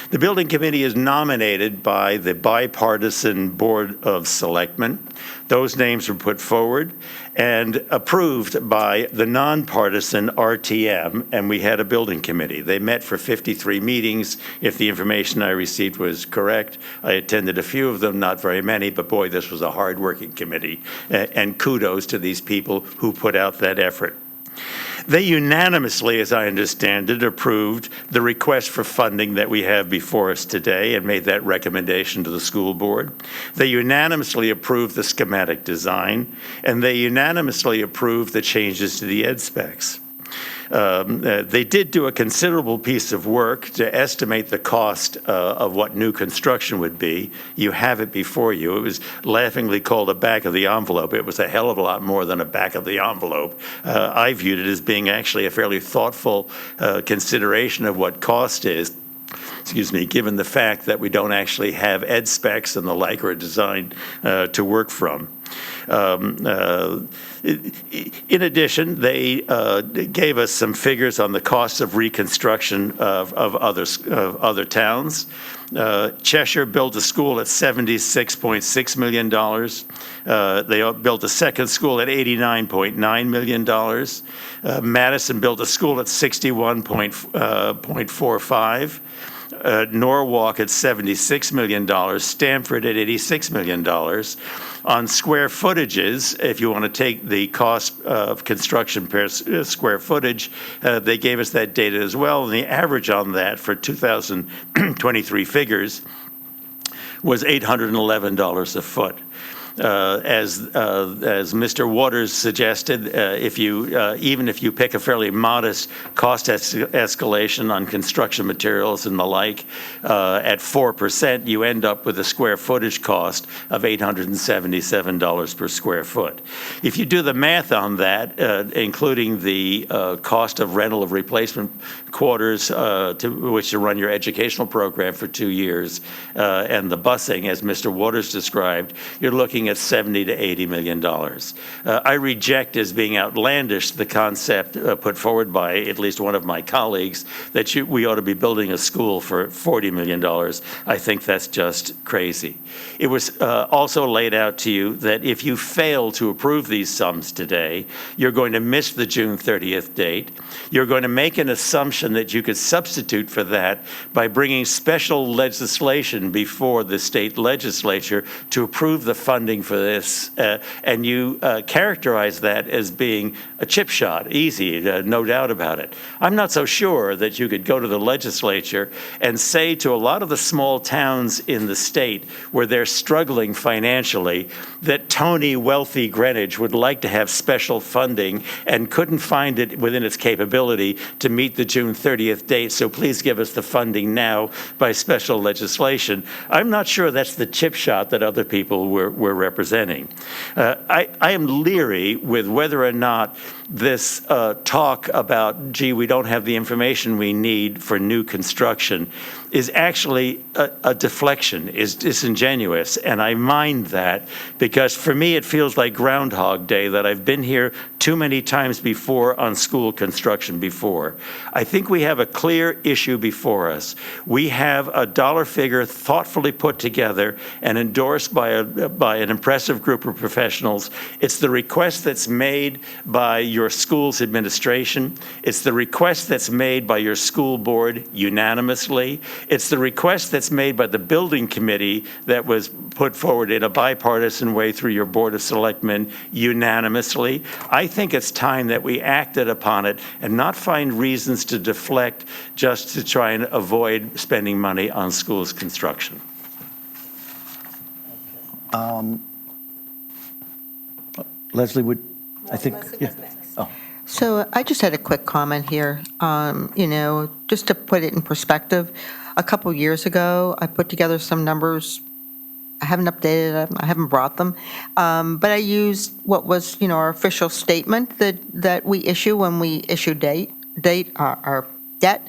The building committee is nominated by the bipartisan Board of Selectmen. Those names were put forward and approved by the nonpartisan RTM, and we had a building committee. They met for 53 meetings, if the information I received was correct. I attended a few of them, not very many, but boy, this was a hard-working committee, and kudos to these people who put out that effort. They unanimously, as I understand it, approved the request for funding that we have before us today and made that recommendation to the school board. They unanimously approved the schematic design, and they unanimously approved the changes to the ed specs. They did do a considerable piece of work to estimate the cost of what new construction would be. You have it before you. It was laughingly called a back of the envelope. It was a hell of a lot more than a back of the envelope. I viewed it as being actually a fairly thoughtful consideration of what cost is. Given the fact that we don't actually have ed specs and the like or a design to work from. In addition, they gave us some figures on the cost of reconstruction of other towns. Cheshire built a school at $76.6 million. They built a second school at $89.9 million. Madison built a school at $61.45. Norwalk at $76 million, Stamford at $86 million. On square footages, if you want to take the cost of construction per square footage, they gave us that data as well, and the average on that for 2023 figures was $811 a foot. As Mr. Waters suggested, even if you pick a fairly modest cost escalation on construction materials and the like, at 4%, you end up with a square footage cost of $877 per square foot. If you do the math on that, including the cost of rental of replacement quarters to which to run your educational program for 2 years, and the busing, as Mr. Waters described, you're looking looking at 70 to 80 million dollars. I reject as being outlandish the concept put forward by at least one of my colleagues that we ought to be building a school for $40 million. I think that's just crazy. It was also laid out to you that if you fail to approve these sums today, you're going to miss the June 30th date. You're going to make an assumption that you could substitute for that by bringing special legislation before the state legislature to approve the funding for this. And you characterize that as being a chip shot, easy, no doubt about it. I'm not so sure that you could go to the legislature and say to a lot of the small towns in the state where they're struggling financially that Tony, wealthy Greenwich, would like to have special funding and couldn't find it within its capability to meet the June 30th date, so please give us the funding now by special legislation. I'm not sure that's the chip shot that other people were representing. I am leery with whether or not this talk about, gee, we don't have the information we need for new construction is actually a deflection, is disingenuous. And I mind that because for me it feels like Groundhog Day, that I've been here too many times before on school construction before. I think we have a clear issue before us. We have a dollar figure thoughtfully put together and endorsed by an impressive group of professionals. It's the request that's made by your school's administration. It's the request that's made by your school board unanimously. It's the request that's made by the building committee that was put forward in a bipartisan way through your Board of Selectmen unanimously. I think it's time that we acted upon it and not find reasons to deflect just to try and avoid spending money on schools construction. Leslie would, I think, yeah. Oh, So I just had a quick comment here. Just to put it in perspective, a couple years ago, I put together some numbers. I haven't updated them. I haven't brought them. But I used what was, our official statement that we issue when we issue our debt.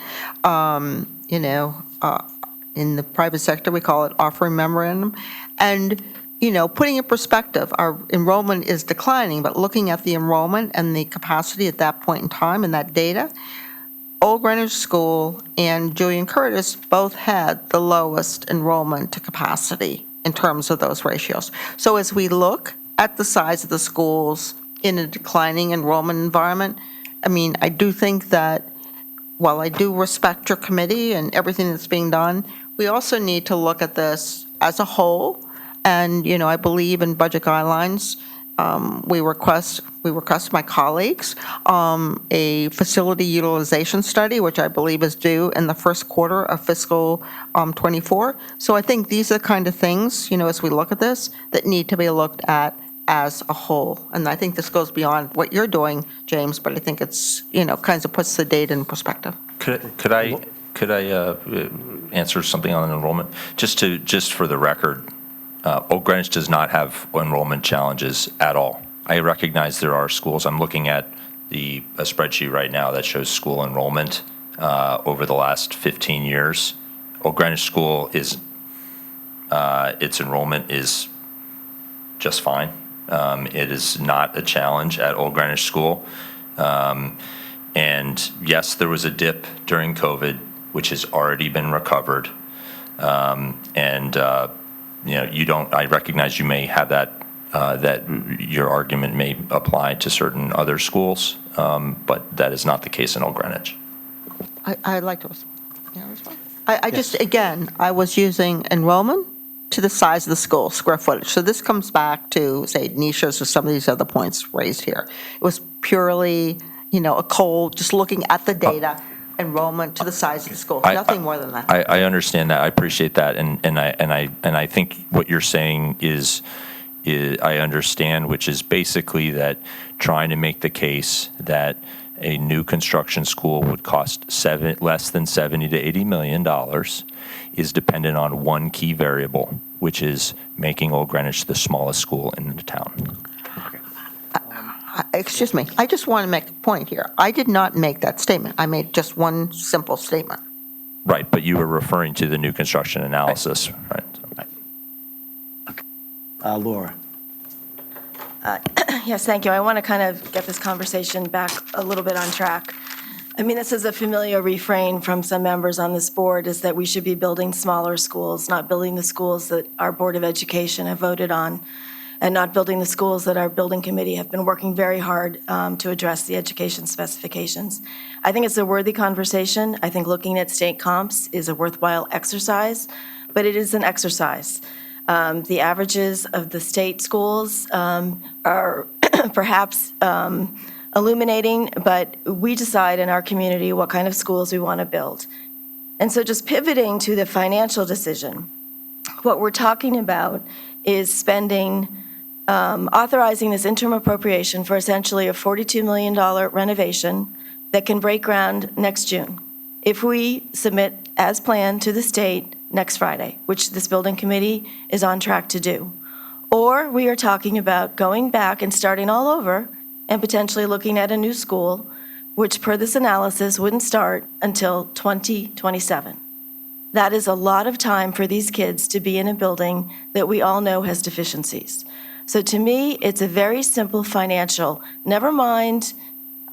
In the private sector, we call it offering memorandum. And putting in perspective, our enrollment is declining, but looking at the enrollment and the capacity at that point in time and that data, Old Greenwich School and Julian Curtis both had the lowest enrollment to capacity in terms of those ratios. So as we look at the size of the schools in a declining enrollment environment, I do think that while I do respect your committee and everything that's being done, we also need to look at this as a whole. And, I believe in budget guidelines. We request my colleagues a facility utilization study, which I believe is due in the first quarter of fiscal '24. So I think these are the kind of things, as we look at this, that need to be looked at as a whole. And I think this goes beyond what you're doing, James, but I think it's, kind of puts the data in perspective. Could I answer something on enrollment? Just for the record, Old Greenwich does not have enrollment challenges at all. I recognize there are schools. I'm looking at a spreadsheet right now that shows school enrollment over the last 15 years. Old Greenwich School its enrollment is just fine. It is not a challenge at Old Greenwich School. And yes, there was a dip during COVID, which has already been recovered. I recognize you may have that your argument may apply to certain other schools, but that is not the case in Old Greenwich. I'd like to respond. I was using enrollment to the size of the school, square footage. So this comes back to, say, Nisha's or some of these other points raised here. It was purely, just looking at the data, enrollment to the size of the school, nothing more than that. I understand that. I appreciate that, and I think what you're saying is I understand, which is basically that trying to make the case that a new construction school would cost less than $70 to $80 million is dependent on one key variable, which is making Old Greenwich the smallest school in the town. Excuse me, I just want to make a point here. I did not make that statement. I made just one simple statement. Right, but you were referring to the new construction analysis, right? Laura. Yes, thank you. I want to kind of get this conversation back a little bit on track. I mean, this is a familiar refrain from some members on this board, is that we should be building smaller schools, not building the schools that our Board of Education have voted on, and not building the schools that our building committee have been working very hard to address the education specifications. I think it's a worthy conversation. I think looking at state comps is a worthwhile exercise, but it is an exercise. The averages of the state schools are perhaps illuminating, but we decide in our community what kind of schools we want to build. And so just pivoting to the financial decision, what we're talking about is authorizing this interim appropriation for essentially a $42 million renovation that can break ground next June, if we submit as planned to the state next Friday, which this building committee is on track to do. Or we are talking about going back and starting all over and potentially looking at a new school, which per this analysis wouldn't start until 2027. That is a lot of time for these kids to be in a building that we all know has deficiencies. So to me, it's a very simple financial, never mind,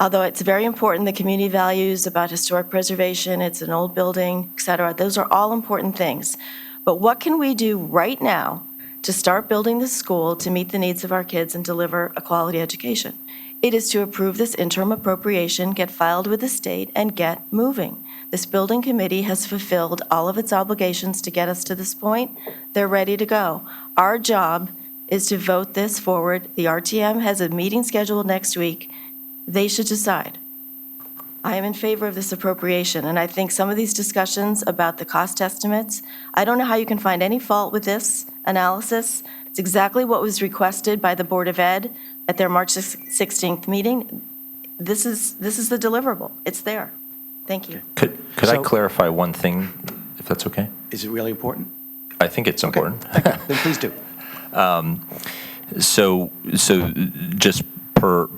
although it's very important, the community values about historic preservation, it's an old building, et cetera. Those are all important things. But what can we do right now to start building the school to meet the needs of our kids and deliver a quality education? It is to approve this interim appropriation, get filed with the state, and get moving. This building committee has fulfilled all of its obligations to get us to this point. They're ready to go. Our job is to vote this forward. The RTM has a meeting scheduled next week. They should decide. I am in favor of this appropriation, and I think some of these discussions about the cost estimates, I don't know how you can find any fault with this analysis. It's exactly what was requested by the Board of Ed at their March 16th meeting. This is the deliverable. It's there. Thank you. Could I So- clarify one thing, if that's okay? Is it really important? I think it's important. Thank you. Then please do. So just per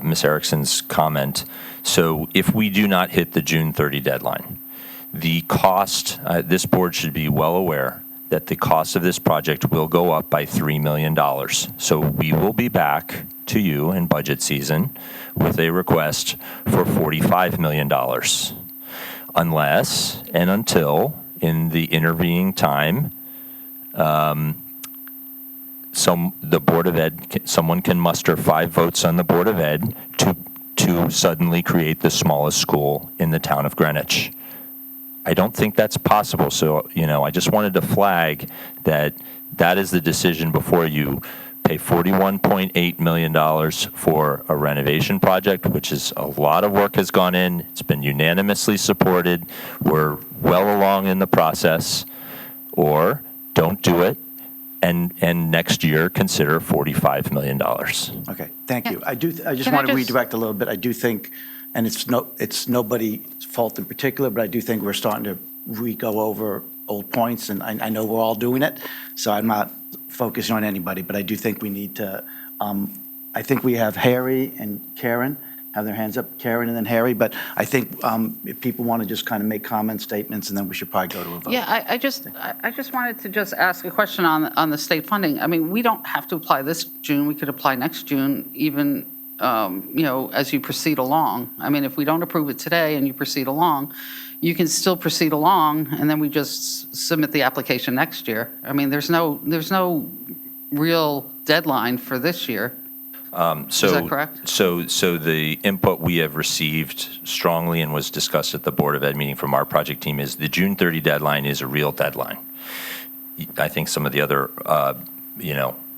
Ms. Erickson's comment, so if we do not hit the June 30 deadline, the cost, this board should be well aware that the cost of this project will go up by $3 million. So we will be back to you in budget season with a request for $45 million, unless and until in the intervening time, the Board of Ed, someone can muster 5 votes on the Board of Ed to suddenly create the smallest school in the town of Greenwich. I don't think that's possible. So, I just wanted to flag that is the decision before you. Pay $41.8 million for a renovation project, which is a lot of work has gone in. It's been unanimously supported. We're well along in the process. Or don't do it, and next year consider $45 million. Okay, thank you. I just Can I want to just- redirect a little bit. I do think, and it's nobody's fault in particular, but I do think we're starting to re-go over old points, and I know we're all doing it, so I'm not focusing on anybody, but I do think we need to, I think we have Harry and Karen have their hands up, Karen and then Harry, but I think if people want to just kind of make comments, statements, and then we should probably go to a vote. Yeah, I just wanted to just ask a question on the state funding. I mean, we don't have to apply this June. We could apply next June, even, as you proceed along. I mean, if we don't approve it today and you proceed along, you can still proceed along, and then we just submit the application next year. I mean, there's no real deadline for this year. Is that correct? So the input we have received strongly and was discussed at the Board of Ed meeting from our project team is the June 30 deadline is a real deadline. I think some of the other,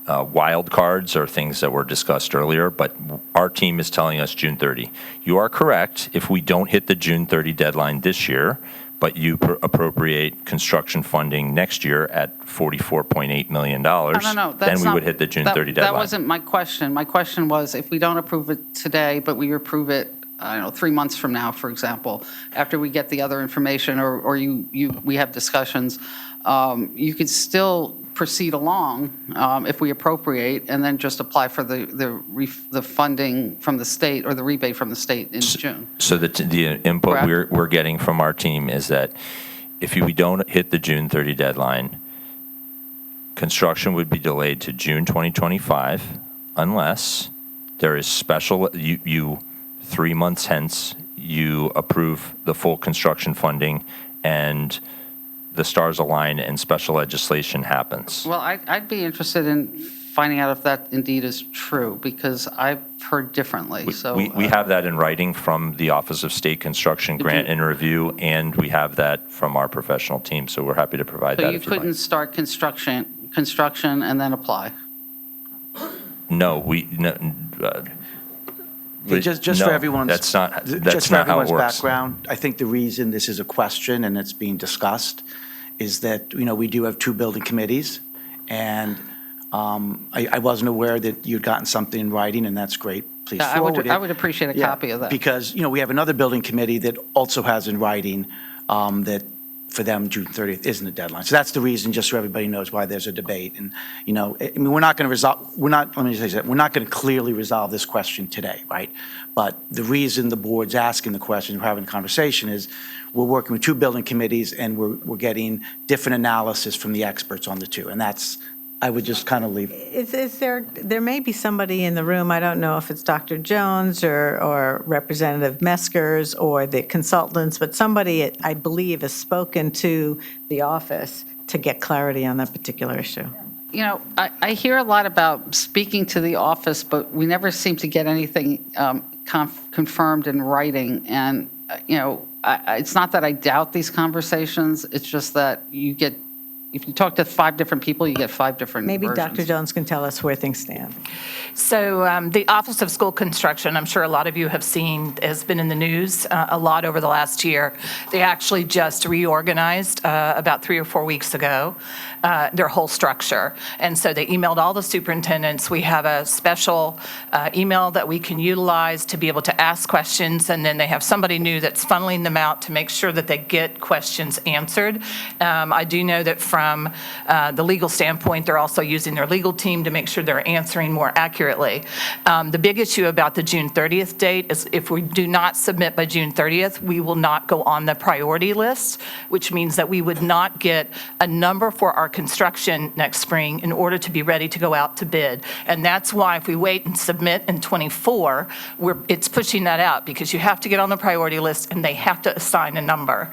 wild cards are things that were discussed earlier, but our team is telling us June 30. You are correct. If we don't hit the June 30 deadline this year, but you appropriate construction funding next year at $44.8 million, then we would hit the June 30 deadline. That wasn't my question. My question was, if we don't approve it today, but we approve it, 3 months from now, for example, after we get the other information or we have discussions, you could still proceed along if we appropriate and then just apply for the funding from the state or the rebate from the state in June. So the input Correct. we're getting from our team is that if we don't hit the June 30 deadline, construction would be delayed to June 2025 there is special, you 3 months hence, you approve the full construction funding and the stars align and special legislation happens. Well, I'd be interested in finding out if that indeed is true, because I've heard differently, so. We have that in writing from the Office of State Construction Grant and Review, and we have that from our professional team, so we're happy to provide So that you if you'd like. couldn't start construction and then apply? No, Just for no, everyone's. that's not Just for how it everyone's works. background, I think the reason this is a question and it's being discussed is that, we do have two building committees, and I wasn't aware that you'd gotten something in writing, and that's great. Please Yeah, forward it. I would appreciate a Yeah, copy of that. Because, we have another building committee that also has in writing that for them, June 30th isn't a deadline. So that's the reason, just so everybody knows why there's a debate. And, we're not going to resolve, let me say that, we're not going to clearly resolve this question today, right? But the reason the board's asking the question, we're having a conversation, is we're working with two building committees, and we're getting different analysis from the experts on the two. And that's, I would just kind of leave. Is there may be somebody in the room, I don't know if it's Dr. Jones or Representative Meskers or the consultants, but somebody, I believe, has spoken to the office to get clarity on that particular issue. I hear a lot about speaking to the office, but we never seem to get anything confirmed in writing. And, it's not that I doubt these conversations, it's just that if you talk to 5 different people, you get 5 different Maybe versions. Dr. Jones can tell us where things stand. So the Office of School Construction, I'm sure a lot of you have seen, has been in the news a lot over the last year. They actually just reorganized about 3 or 4 weeks ago, their whole structure. And so they emailed all the superintendents. We have a special email that we can utilize to be able to ask questions, and then they have somebody new that's funneling them out to make sure that they get questions answered. I do know that from the legal standpoint, they're also using their legal team to make sure they're answering more accurately. The big issue about the June 30th date is if we do not submit by June 30th, we will not go on the priority list, which means that we would not get a number for our construction next spring in order to be ready to go out to bid. And that's why if we wait and submit in '24, it's pushing that out, because you have to get on the priority list and they have to assign a number.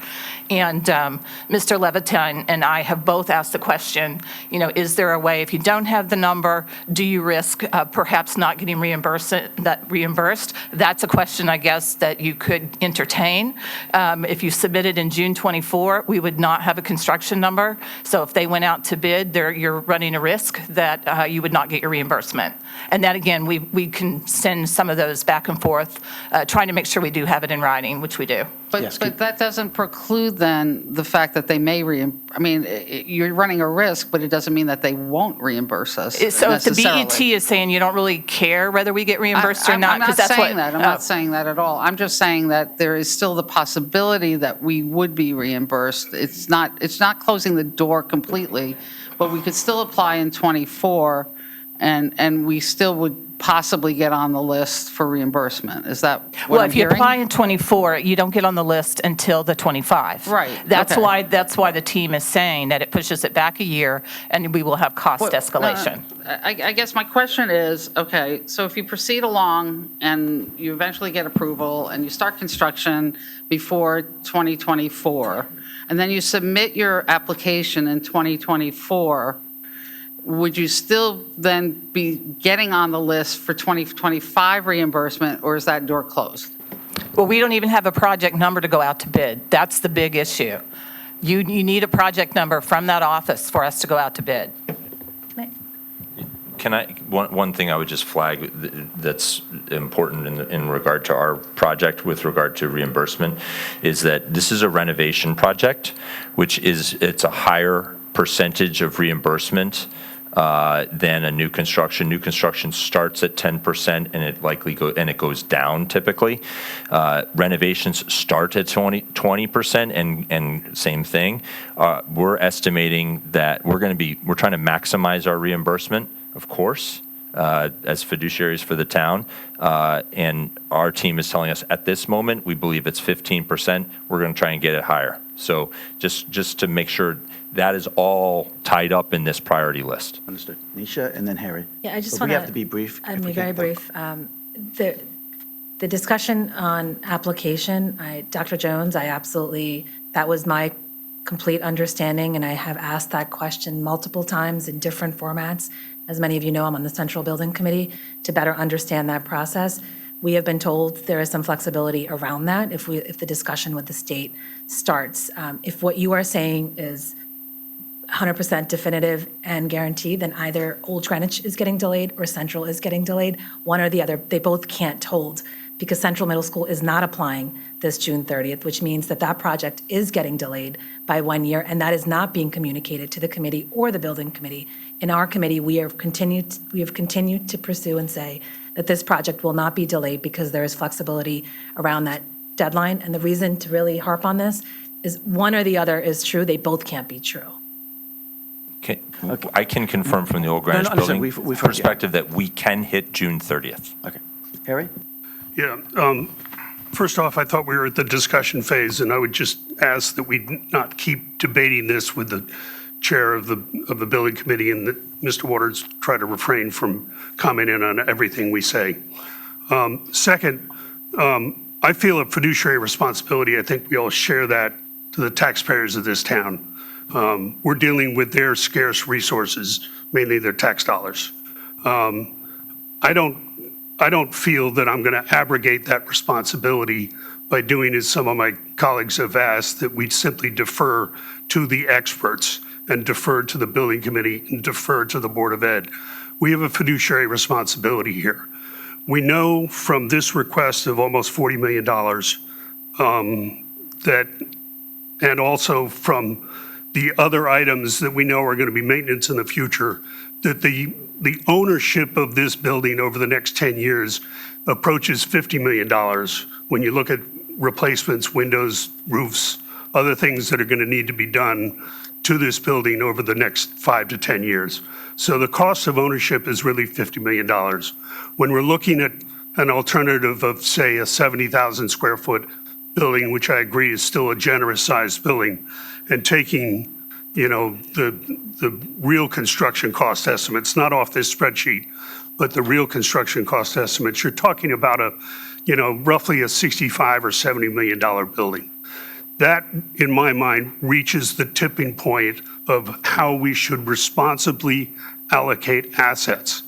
And Mr. Levitine and I have both asked the question, is there a way, if you don't have the number, do you risk perhaps not getting reimbursed? That's a question, I guess, that you could entertain. If you submitted in June '24, we would not have a construction number. So if they went out to bid, you're running a risk that you would not get your reimbursement. And that, again, we can send some of those back and forth, trying to make sure we do have it in writing, which we do. Yes, But that doesn't preclude then the fact that they may you're running a risk, but it doesn't mean that they won't reimburse us So if the necessarily. BET is saying you don't really care whether we get reimbursed or not, I'm not because that's what. saying that. I'm not saying that at all. I'm just saying that there is still the possibility that we would be reimbursed. It's not closing the door completely, but we could still apply in '24, and we still would possibly get on the list for reimbursement. Is that what Well, I'm if you hearing? apply in '24, you don't get on the list until the '25. Right, That's okay. why the team is saying that it pushes it back a year, and we will have cost Well, escalation. I guess my question is, okay, so if you proceed along and you eventually get approval and you start construction before 2024, and then you submit your application in 2024, would you still then be getting on the list for 2025 reimbursement, or is that door closed? Well, we don't even have a project number to go out to bid. That's the big issue. You need a project number from that office for us to go out to bid. One thing I would just flag that's important in regard to our project with regard to reimbursement is that this is a renovation project, it's a higher percentage of reimbursement than a new construction. New construction starts at 10% and it goes down typically. Renovations start at 20% and same thing. We're estimating that we're trying to maximize our reimbursement, of course, as fiduciaries for the town. And our team is telling us at this moment, we believe it's 15%. We're going to try and get it higher. So just to make sure that is all tied up in this priority list. Understood. Nisha and then Harry. Yeah, I just But want to. we have to be brief. I'll if be we very can. brief. The discussion on application, Dr. Jones, that was my complete understanding, and I have asked that question multiple times in different formats. As many of you know, I'm on the Central Building Committee to better understand that process. We have been told there is some flexibility around that if the discussion with the state starts. If what you are saying is 100% definitive and guaranteed, then either Old Greenwich is getting delayed or Central is getting delayed, one or the other. They both can't hold because Central Middle School is not applying this June 30th, which means that project is getting delayed by 1 year, and that is not being communicated to the committee or the building committee. In our committee, we have continued to pursue and say that this project will not be delayed because there is flexibility around that deadline. And the reason to really harp on this is one or the other is true. They both can't be true. I can confirm from the Old Greenwich understood. Building We've heard you. perspective that we can hit June 30th. Okay. Harry? Yeah. First off, I thought we were at the discussion phase, and I would just ask that we not keep debating this with the chair of the building committee, and that Mr. Waters try to refrain from commenting on everything we say. Second, I feel a fiduciary responsibility. I think we all share that to the taxpayers of this town. We're dealing with their scarce resources, mainly their tax dollars. I don't feel that I'm going to abrogate that responsibility by doing as some of my colleagues have asked, that we simply defer to the experts and defer to the building committee and defer to the Board of Ed. We have a fiduciary responsibility here. We know from this request of almost $40 million and also from the other items that we know are going to be maintenance in the future, that the ownership of this building over the next 10 years approaches $50 million when you look at replacements, windows, roofs, other things that are going to need to be done to this building over the next 5 to 10 years. So the cost of ownership is really $50 million. When we're looking at an alternative of, say, a 70,000 square foot building, which I agree is still a generous sized building, and taking, the real construction cost estimates, not off this spreadsheet, but the real construction cost estimates, you're talking about roughly a $65 or $70 million building. That, in my mind, reaches the tipping point of how we should responsibly allocate assets.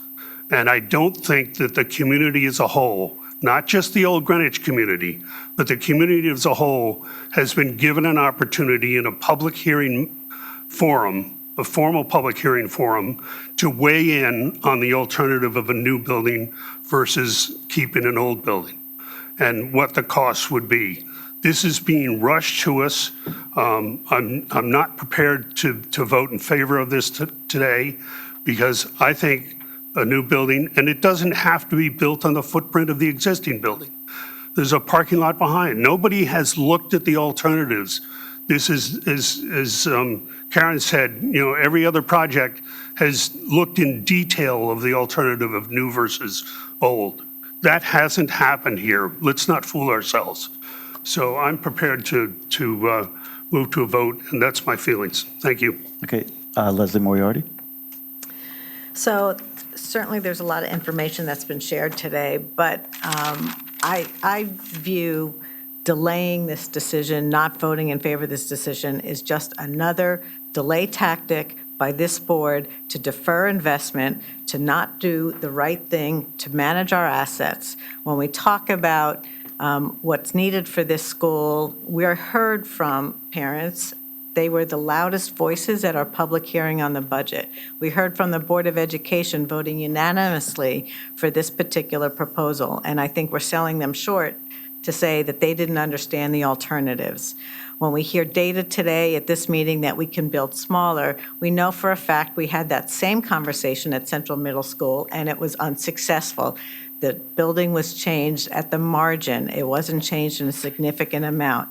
And I don't think that the community as a whole, not just the Old Greenwich community, but the community as a whole has been given an opportunity in a public hearing forum, a formal public hearing forum, to weigh in on the alternative of a new building versus keeping an old building and what the costs would be. This is being rushed to us. I'm not prepared to vote in favor of this today because I think a new building, and it doesn't have to be built on the footprint of the existing building. There's a parking lot behind. Nobody has looked at the alternatives. This is, as Karen said, every other project has looked in detail of the alternative of new versus old. That hasn't happened here. Let's not fool ourselves. So I'm prepared to move to a vote, and that's my feelings. Thank you. Okay. Leslie Moriarty? So certainly there's a lot of information that's been shared today, but I view delaying this decision, not voting in favor of this decision, is just another delay tactic by this board to defer investment, to not do the right thing, to manage our assets. When we talk about what's needed for this school, we're heard from parents. They were the loudest voices at our public hearing on the budget. We heard from the Board of Education voting unanimously for this particular proposal, and I think we're selling them short to say that they didn't understand the alternatives. When we hear data today at this meeting that we can build smaller, we know for a fact we had that same conversation at Central Middle School, and it was unsuccessful. The building was changed at the margin. It wasn't changed in a significant amount.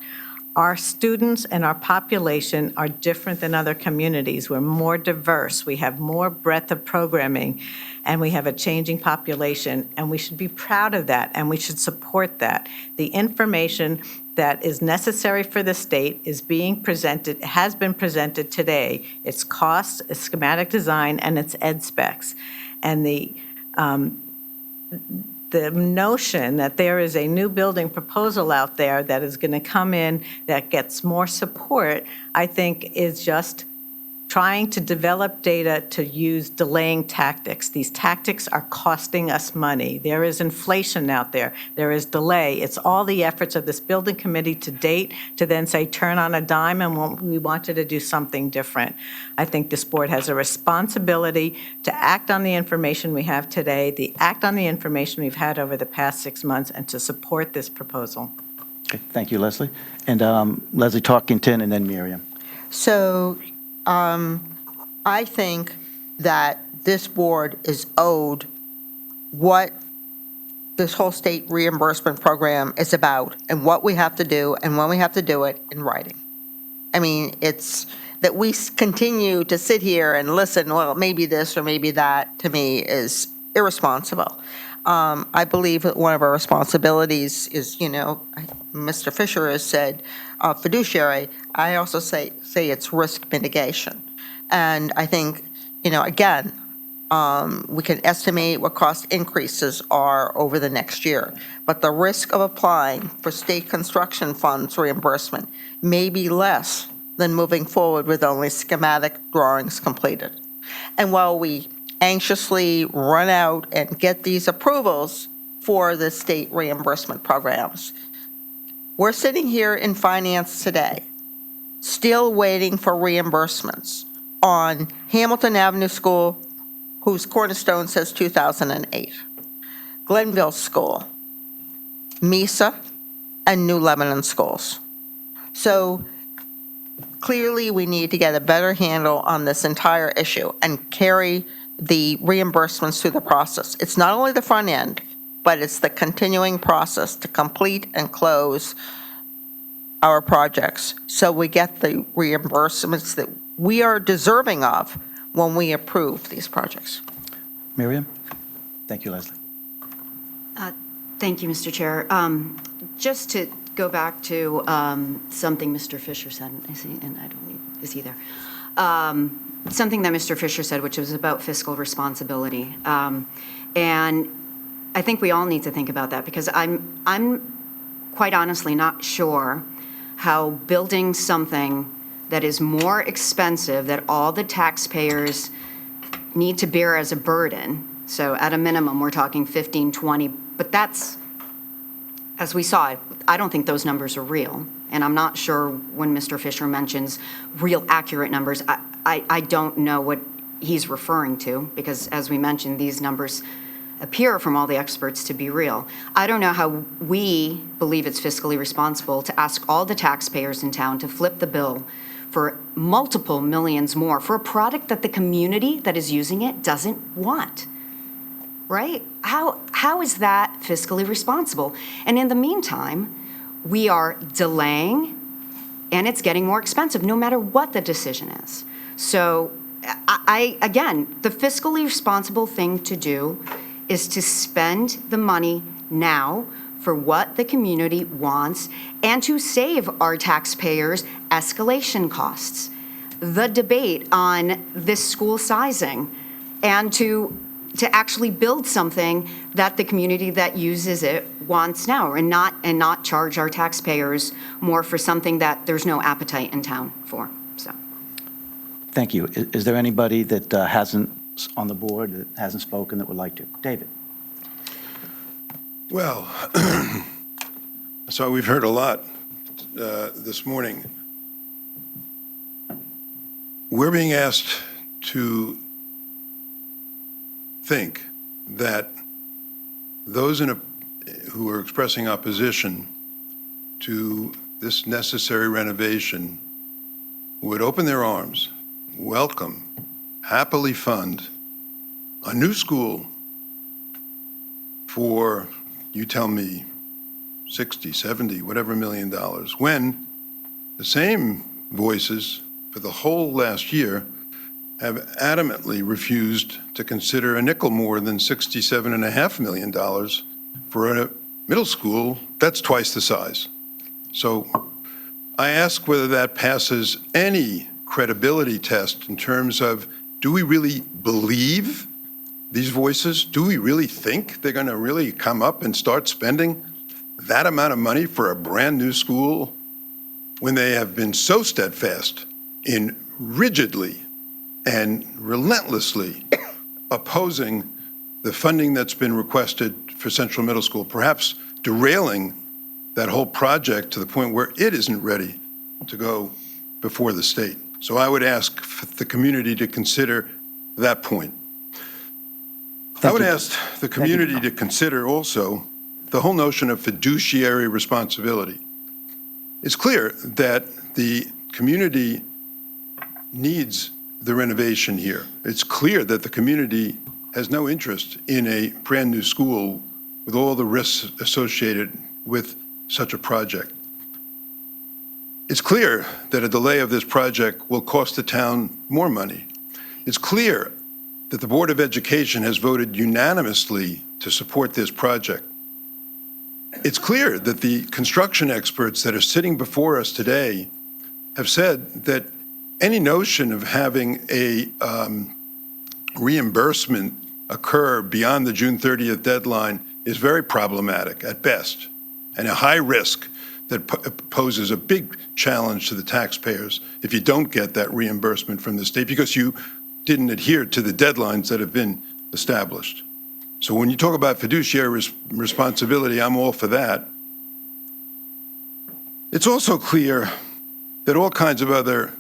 Our students and our population are different than other communities. We're more diverse. We have more breadth of programming, and we have a changing population, and we should be proud of that, and we should support that. The information that is necessary for the state is being presented, has been presented today. It's cost, it's schematic design, and it's ed specs. And the notion that there is a new building proposal out there that is going to come in that gets more support, I think is just trying to develop data to use delaying tactics. These tactics are costing us money. There is inflation out there. There is delay. It's all the efforts of this building committee to date to then say, turn on a dime and we want you to do something different. I think this board has a responsibility to act on the information we have today, act on the information we've had over the past 6 months, and to support this proposal. Okay, thank you, Leslie. And Leslie Talkington and then Miriam. So I think that this board is owed what this whole state reimbursement program is about and what we have to do and when we have to do it in writing. I mean, it's that we continue to sit here and listen, well, maybe this or maybe that, to me, is irresponsible. I believe that one of our responsibilities is, Mr. Fisher has said fiduciary. I also say it's risk mitigation. And I think, again, we can estimate what cost increases are over the next year. But the risk of applying for state construction funds reimbursement may be less than moving forward with only schematic drawings completed. And while we anxiously run out and get these approvals for the state reimbursement programs, we're sitting here in finance today, still waiting for reimbursements on Hamilton Avenue School, whose cornerstone says 2008, Glenville School, Mesa, and New Lebanon schools. So clearly, we need to get a better handle on this entire issue and carry the reimbursements through the process. It's not only the front end, but it's the continuing process to complete and close our projects so we get the reimbursements that we are deserving of when we approve these projects. Miriam? Thank you, Leslie. Thank you, Mr. Chair. Just to go back to something Mr. Fisher said, and I don't know, is he there? Something that Mr. Fisher said, which was about fiscal responsibility. And I think we all need to think about that because I'm quite honestly not sure how building something that is more expensive that all the taxpayers need to bear as a burden. So at a minimum, we're talking 15, 20, but that's, as we saw, I don't think those numbers are real. And I'm not sure when Mr. Fisher mentions real accurate numbers, I don't know what he's referring to because as we mentioned, these numbers appear from all the experts to be real. I don't know how we believe it's fiscally responsible to ask all the taxpayers in town to flip the bill for multiple millions more for a product that the community that is using it doesn't want, right? How is that fiscally responsible? And in the meantime, we are delaying and it's getting more expensive no matter what the decision is. So again, the fiscally responsible thing to do is to spend the money now for what the community wants and to save our taxpayers escalation costs. The debate on this school sizing and to actually build something that the community that uses it wants now and not charge our taxpayers more for something that there's no appetite in town for. So. Thank you. Is there anybody that hasn't, on the board, that hasn't spoken that would like to? David? Well, so we've heard a lot this morning. We're being asked to think that those who are expressing opposition to this necessary renovation would open their arms, welcome, happily fund a new school for, you tell me, 60, 70, whatever $1 million, when the same voices for the whole last year have adamantly refused to consider a nickel more than $67.5 million for a middle school that's twice the size. So I ask whether that passes any credibility test in terms of, do we really believe these voices? Do we really think they're going to really come up and start spending that amount of money for a brand-new school when they have been so steadfast in rigidly and relentlessly opposing the funding that's been requested for Central Middle School, perhaps derailing that whole project to the point where it isn't ready to go before the state? So I would ask the community to consider that point. I would ask the community to consider also the whole notion of fiduciary responsibility. It's clear that the community needs the renovation here. It's clear that the community has no interest in a brand-new school with all the risks associated with such a project. It's clear that a delay of this project will cost the town more money. It's clear that the Board of Education has voted unanimously to support this project. It's clear that the construction experts that are sitting before us today have said that any notion of having a reimbursement occur beyond the June 30th deadline is very problematic at best, and a high risk that poses a big challenge to the taxpayers if you don't get that reimbursement from the state because you didn't adhere to the deadlines that have been established. So when you talk about fiduciary responsibility, I'm all for that. It's also clear that all kinds of other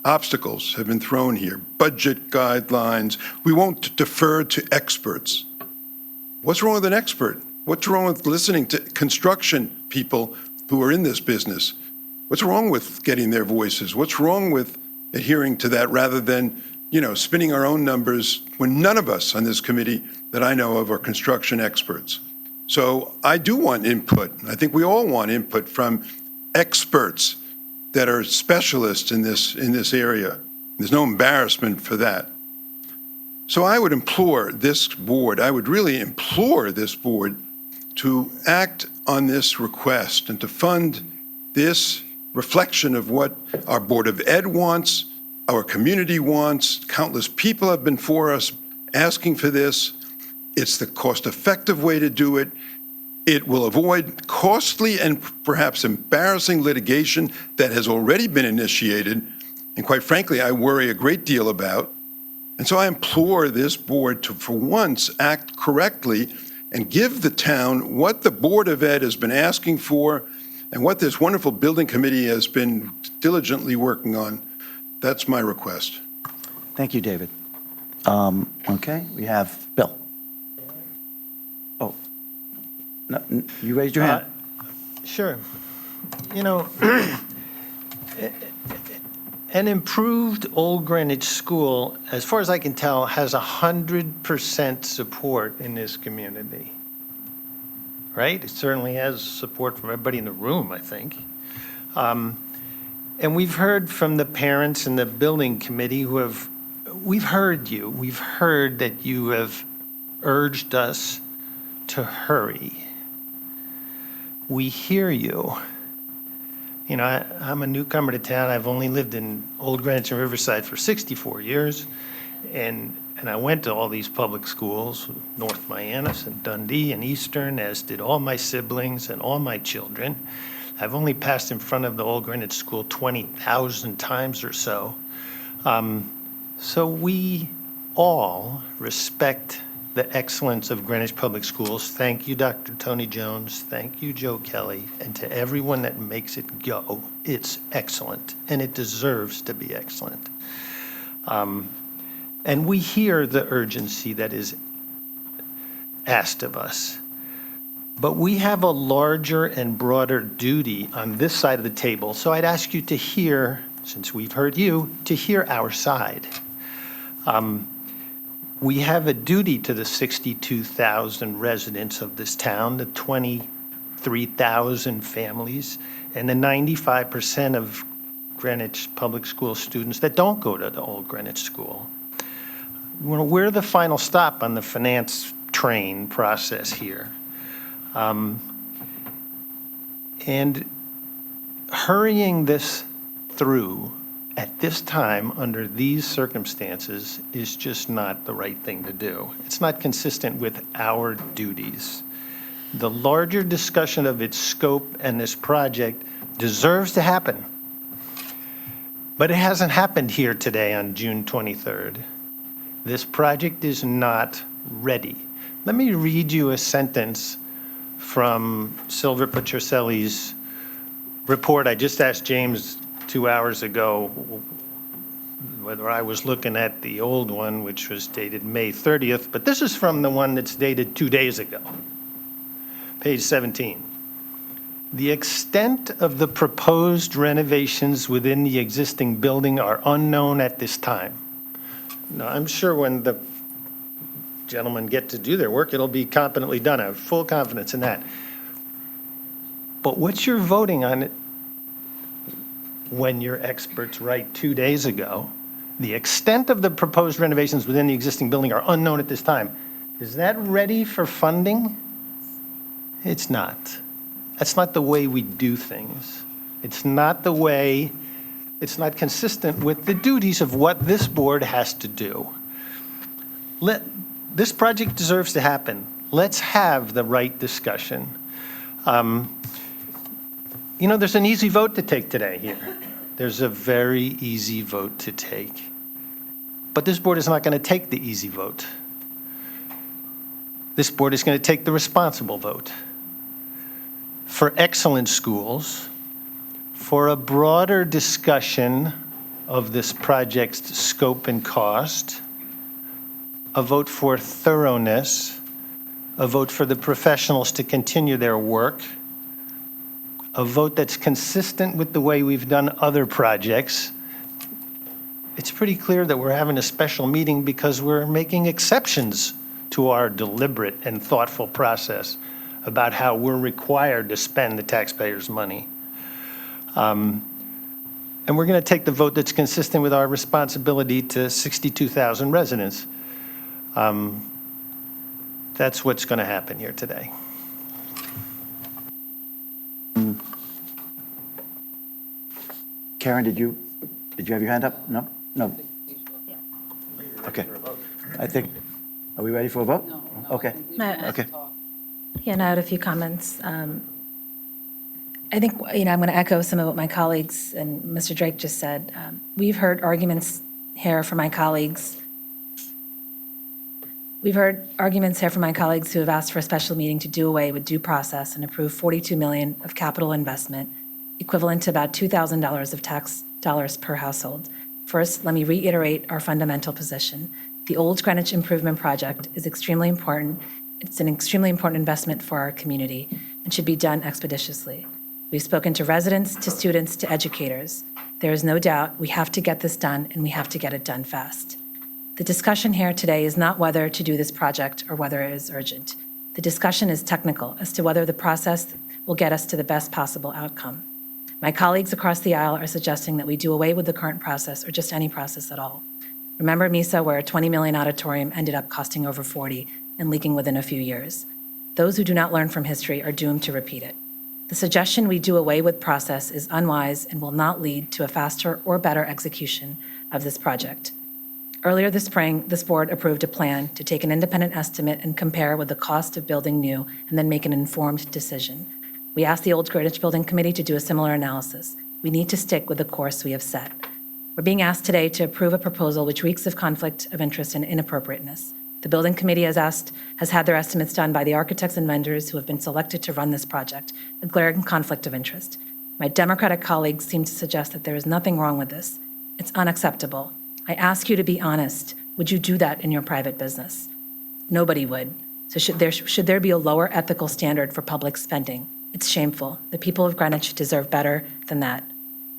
obstacles have been thrown here. Budget guidelines. We won't defer to experts. What's wrong with an expert? What's wrong with listening to construction people who are in this business? What's wrong with getting their voices? What's wrong with adhering to that rather than, spinning our own numbers when none of us on this committee that I know of are construction experts? So I do want input. I think we all want input from experts that are specialists in this area. There's no embarrassment for that. So I would implore this board, I would really implore this board to act on this request and to fund this reflection of what our Board of Ed wants, our community wants. Countless people have been for us asking for this. It's the cost-effective way to do it. It will avoid costly and perhaps embarrassing litigation that has already been initiated, and quite frankly, I worry a great deal about. And so I implore this board to, for once, act correctly and give the town what the Board of Ed has been asking for and what this wonderful building committee has been diligently working on. That's my request. Thank you, David. Okay, we have Bill. Oh, no, you raised your hand. Sure. An improved Old Greenwich School, as far as I can tell, has 100% support in this community. Right? It certainly has support from everybody in the room, I think. And we've heard from the parents and the building committee we've heard you. We've heard that you have urged us to hurry. We hear you. I'm a newcomer to town. I've only lived in Old Greenwich and Riverside for 64 years. And I went to all these public schools, North Mianus and Dundee and Eastern, as did all my siblings and all my children. I've only passed in front of the Old Greenwich School 20,000 times or so. So we all respect the excellence of Greenwich Public Schools. Thank you, Dr. Tony Jones. Thank you, Joe Kelly. And to everyone that makes it go, it's excellent, and it deserves to be excellent. And we hear the urgency that is asked of us. But we have a larger and broader duty on this side of the table. So I'd ask you to hear, since we've heard you, to hear our side. We have a duty to the 62,000 residents of this town, the 25 3,000 families, and the 95% of Greenwich Public School students that don't go to the old Greenwich School. We're the final stop on the finance train process here. And hurrying this through at this time, under these circumstances, is just not the right thing to do. It's not consistent with our duties. The larger discussion of its scope and this project deserves to happen. But it hasn't happened here today on June 23rd. This project is not ready. Let me read you a sentence from Silver Petroselli's report. I just asked James 2 hours ago whether I was looking at the old one, which was dated May 30th, but this is from the one that's dated 2 days ago. Page 17. The extent of the proposed renovations within the existing building are unknown at this time. Now, I'm sure when the gentlemen get to do their work, it'll be competently done. I have full confidence in that. But what you're voting on when your experts write 2 days ago, the extent of the proposed renovations within the existing building are unknown at this time. Is that ready for funding? It's not. That's not the way we do things. It's not the way, it's not consistent with the duties of what this board has to do. This project deserves to happen. Let's have the right discussion. You know, there's an easy vote to take today here. There's a very easy vote to take. But this board is not going to take the easy vote. This board is going to take the responsible vote. For excellent schools, for a broader discussion of this project's scope and cost, a vote for thoroughness, a vote for the professionals to continue their work, a vote that's consistent with the way we've done other projects. It's pretty clear that we're having a special meeting because we're making exceptions to our deliberate and thoughtful process about how we're required to spend the taxpayers' money. And we're going to take the vote that's consistent with our responsibility to 62,000 residents. That's what's going to happen here today. Karen, did you have your hand up? No? No. Okay. I think, are we ready for a vote? Okay. Okay. Yeah, and I had a few comments. I think, I'm going to echo some of what my colleagues and Mr. Drake just said. We've heard arguments here from my colleagues. We've heard arguments here from my colleagues who have asked for a special meeting to do away with due process and approve $42 million of capital investment, equivalent to about $2,000 of tax dollars per household. First, let me reiterate our fundamental position. The Old Greenwich Improvement Project is extremely important. It's an extremely important investment for our community and should be done expeditiously. We've spoken to residents, to students, to educators. There is no doubt we have to get this done, and we have to get it done fast. The discussion here today is not whether to do this project or whether it is urgent. The discussion is technical as to whether the process will get us to the best possible outcome. My colleagues across the aisle are suggesting that we do away with the current process or just any process at all. Remember MISA, where a $20 million auditorium ended up costing over 40 and leaking within a few years. Those who do not learn from history are doomed to repeat it. The suggestion we do away with process is unwise and will not lead to a faster or better execution of this project. Earlier this spring, this board approved a plan to take an independent estimate and compare with the cost of building new and then make an informed decision. We asked the Old Greenwich Building Committee to do a similar analysis. We need to stick with the course we have set. We're being asked today to approve a proposal which reeks of conflict of interest and inappropriateness. The Building Committee has had their estimates done by the architects and vendors who have been selected to run this project, a glaring conflict of interest. My Democratic colleagues seem to suggest that there is nothing wrong with this. It's unacceptable. I ask you to be honest. Would you do that in your private business? Nobody would. So should there be a lower ethical standard for public spending? It's shameful. The people of Greenwich deserve better than that.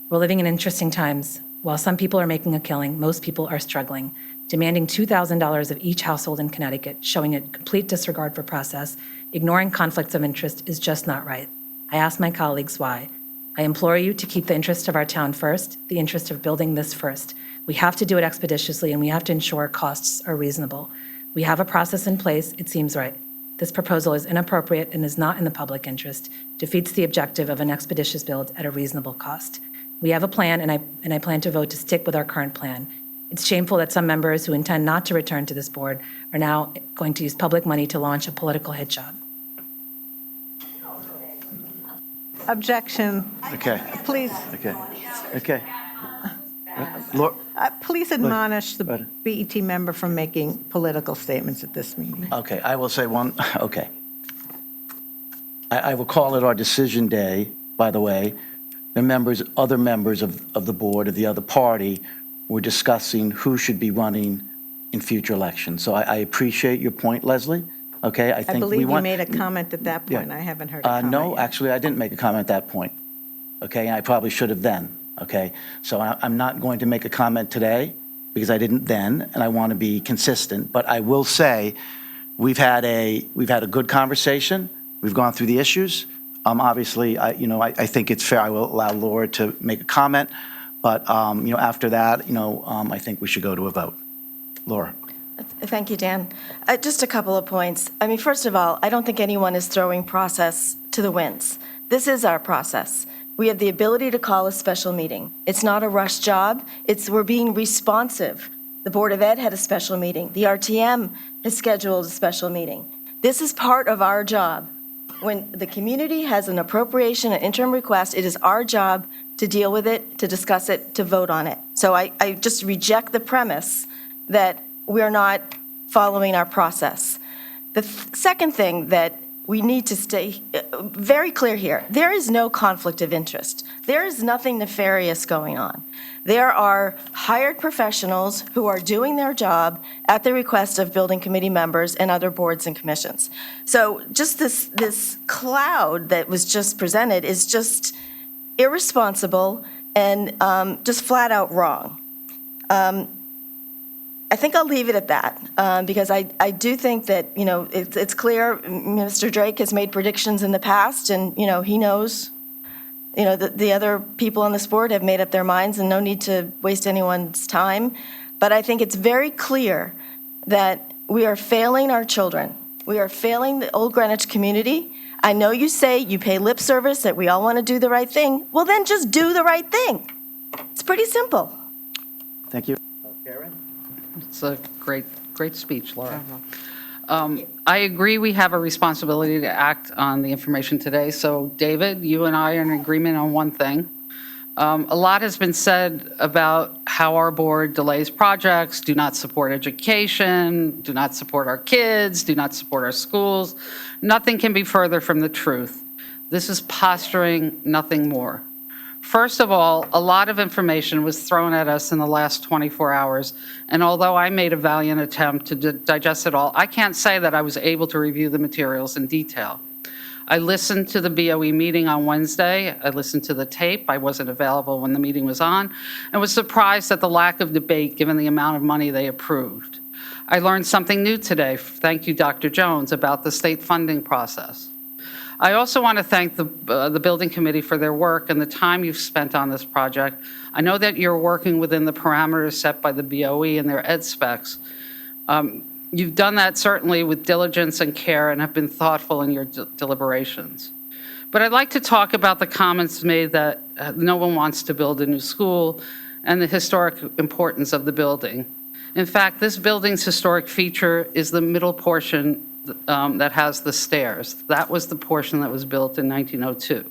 We're living in interesting times. While some people are making a killing, most people are struggling. Demanding $2,000 of each household in Connecticut, showing a complete disregard for process, Ignoring conflicts of interest is just not right. I ask my colleagues why. I implore you to keep the interest of our town first, the interest of building this first. We have to do it expeditiously, and we have to ensure costs are reasonable. We have a process in place. It seems right. This proposal is inappropriate and is not in the public interest, defeats the objective of an expeditious build at a reasonable cost. We have a plan, and I plan to vote to stick with our current plan. It's shameful that some members who intend not to return to this board are now going to use public money to launch a political hit job. Objection. Okay, Please, okay. Laura, please admonish the Go BET member from making political statements at this meeting. okay, I will say one, okay. I will call it our decision day, by the way. The other members of the board of the other party were discussing who should be running in future elections. So I appreciate your point, Leslie, okay? I think believe we you want. made a comment at that point. Yeah. I haven't heard a comment No, yet. actually, I didn't make a comment at that point, okay? And I probably should have then, okay? So I'm not going to make a comment today because I didn't then, and I want to be consistent. But I will say, we've had a good conversation. We've gone through the issues. Obviously, I think it's fair. I will allow Laura to make a comment. But, after that, I think we should go to a vote. Laura. Thank you, Dan. Just a couple of points. I mean, first of all, I don't think anyone is throwing process to the winds. This is our process. We have the ability to call a special meeting. It's not a rush job. We're being responsive. The Board of Ed had a special meeting. The RTM has scheduled a special meeting. This is part of our job. When the community has an appropriation, an interim request, it is our job to deal with it, to discuss it, to vote on it. So I just reject the premise that we're not following our process. The second thing that we need to stay very clear here, there is no conflict of interest. There is nothing nefarious going on. There are hired professionals who are doing their job at the request of building committee members and other boards and commissions. So just this cloud that was just presented is just irresponsible and just flat out wrong. I think I'll leave it at that, because I do think that, it's clear Mr. Drake has made predictions in the past, and, he knows, that the other people on this board have made up their minds, and no need to waste anyone's time. But I think it's very clear that we are failing our children. We are failing the Old Greenwich community. I know you say you pay lip service, that we all want to do the right thing. Well, then just do the right thing. It's pretty simple. Thank you. It's a great speech, Laura. I agree we have a responsibility to act on the information today. So, David, you and I are in agreement on one thing. A lot has been said about how our board delays projects, do not support education, do not support our kids, do not support our schools. Nothing can be further from the truth. This is posturing, nothing more. First of all, a lot of information was thrown at us in the last 24 hours, and although I made a valiant attempt to digest it all, I can't say that I was able to review the materials in detail. I listened to the BOE meeting on Wednesday. I listened to the tape. I wasn't available when the meeting was on, and was surprised at the lack of debate given the amount of money they approved. I learned something new today. Thank you, Dr. Jones, about the state funding process. I also want to thank the building committee for their work and the time you've spent on this project. I know that you're working within the parameters set by the BOE and their ed specs. You've done that certainly with diligence and care and have been thoughtful in your deliberations. But I'd like to talk about the comments made that no one wants to build a new school and the historic importance of the building. In fact, this building's historic feature is the middle portion that has the stairs. That was the portion that was built in 1902.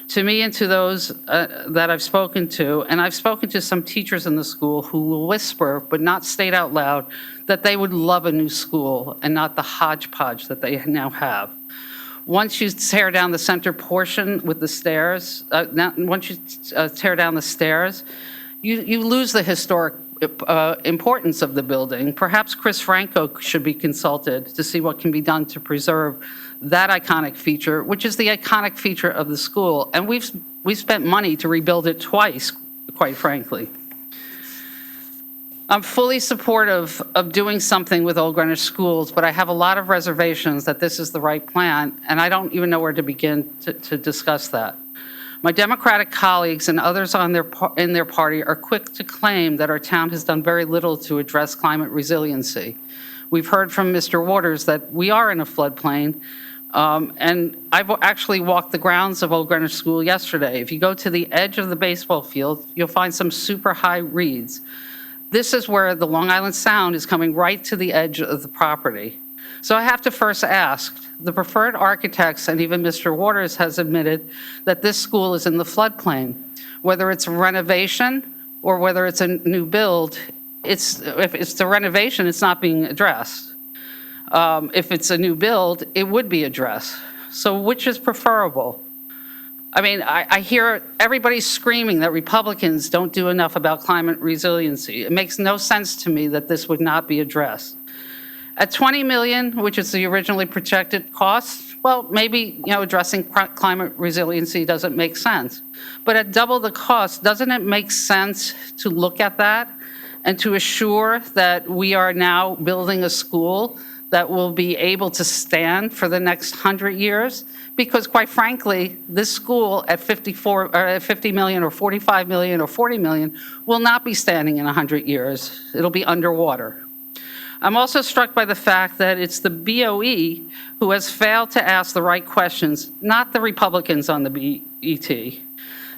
To me and to those that I've spoken to, and I've spoken to some teachers in the school who will whisper, but not state out loud, that they would love a new school and not the hodgepodge that they now have. Once you tear down the center portion with the stairs, once you tear down the stairs, you lose the historic importance of the building. Perhaps Chris Franco should be consulted to see what can be done to preserve that iconic feature, which is the iconic feature of the school. And we've spent money to rebuild it twice, quite frankly. I'm fully supportive of doing something with Old Greenwich schools, but I have a lot of reservations that this is the right plan, and I don't even know where to begin to discuss that. My Democratic colleagues and others in their party are quick to claim that our town has done very little to address climate resiliency. We've heard from Mr. Waters that we are in a floodplain, and I've actually walked the grounds of Old Greenwich School yesterday. If you go to the edge of the baseball field, you'll find some super high reeds. This is where the Long Island Sound is coming right to the edge of the property. So I have to first ask, the preferred architects and even Mr. Waters has admitted that this school is in the floodplain. Whether it's renovation or whether it's a new build, if it's the renovation, it's not being addressed. If it's a new build, it would be addressed. So which is preferable? I mean, I hear everybody screaming that Republicans don't do enough about climate resiliency. It makes no sense to me that this would not be addressed. At $20 million, which is the originally projected cost, well, maybe, addressing climate resiliency doesn't make sense. But at double the cost, doesn't it make sense to look at that and to assure that we are now building a school that will be able to stand for the next 100 years? Because quite frankly, this school at 50 million or 45 million or 40 million will not be standing in 100 years. It'll be underwater. I'm also struck by the fact that it's the BOE who has failed to ask the right questions, not the Republicans on the BET.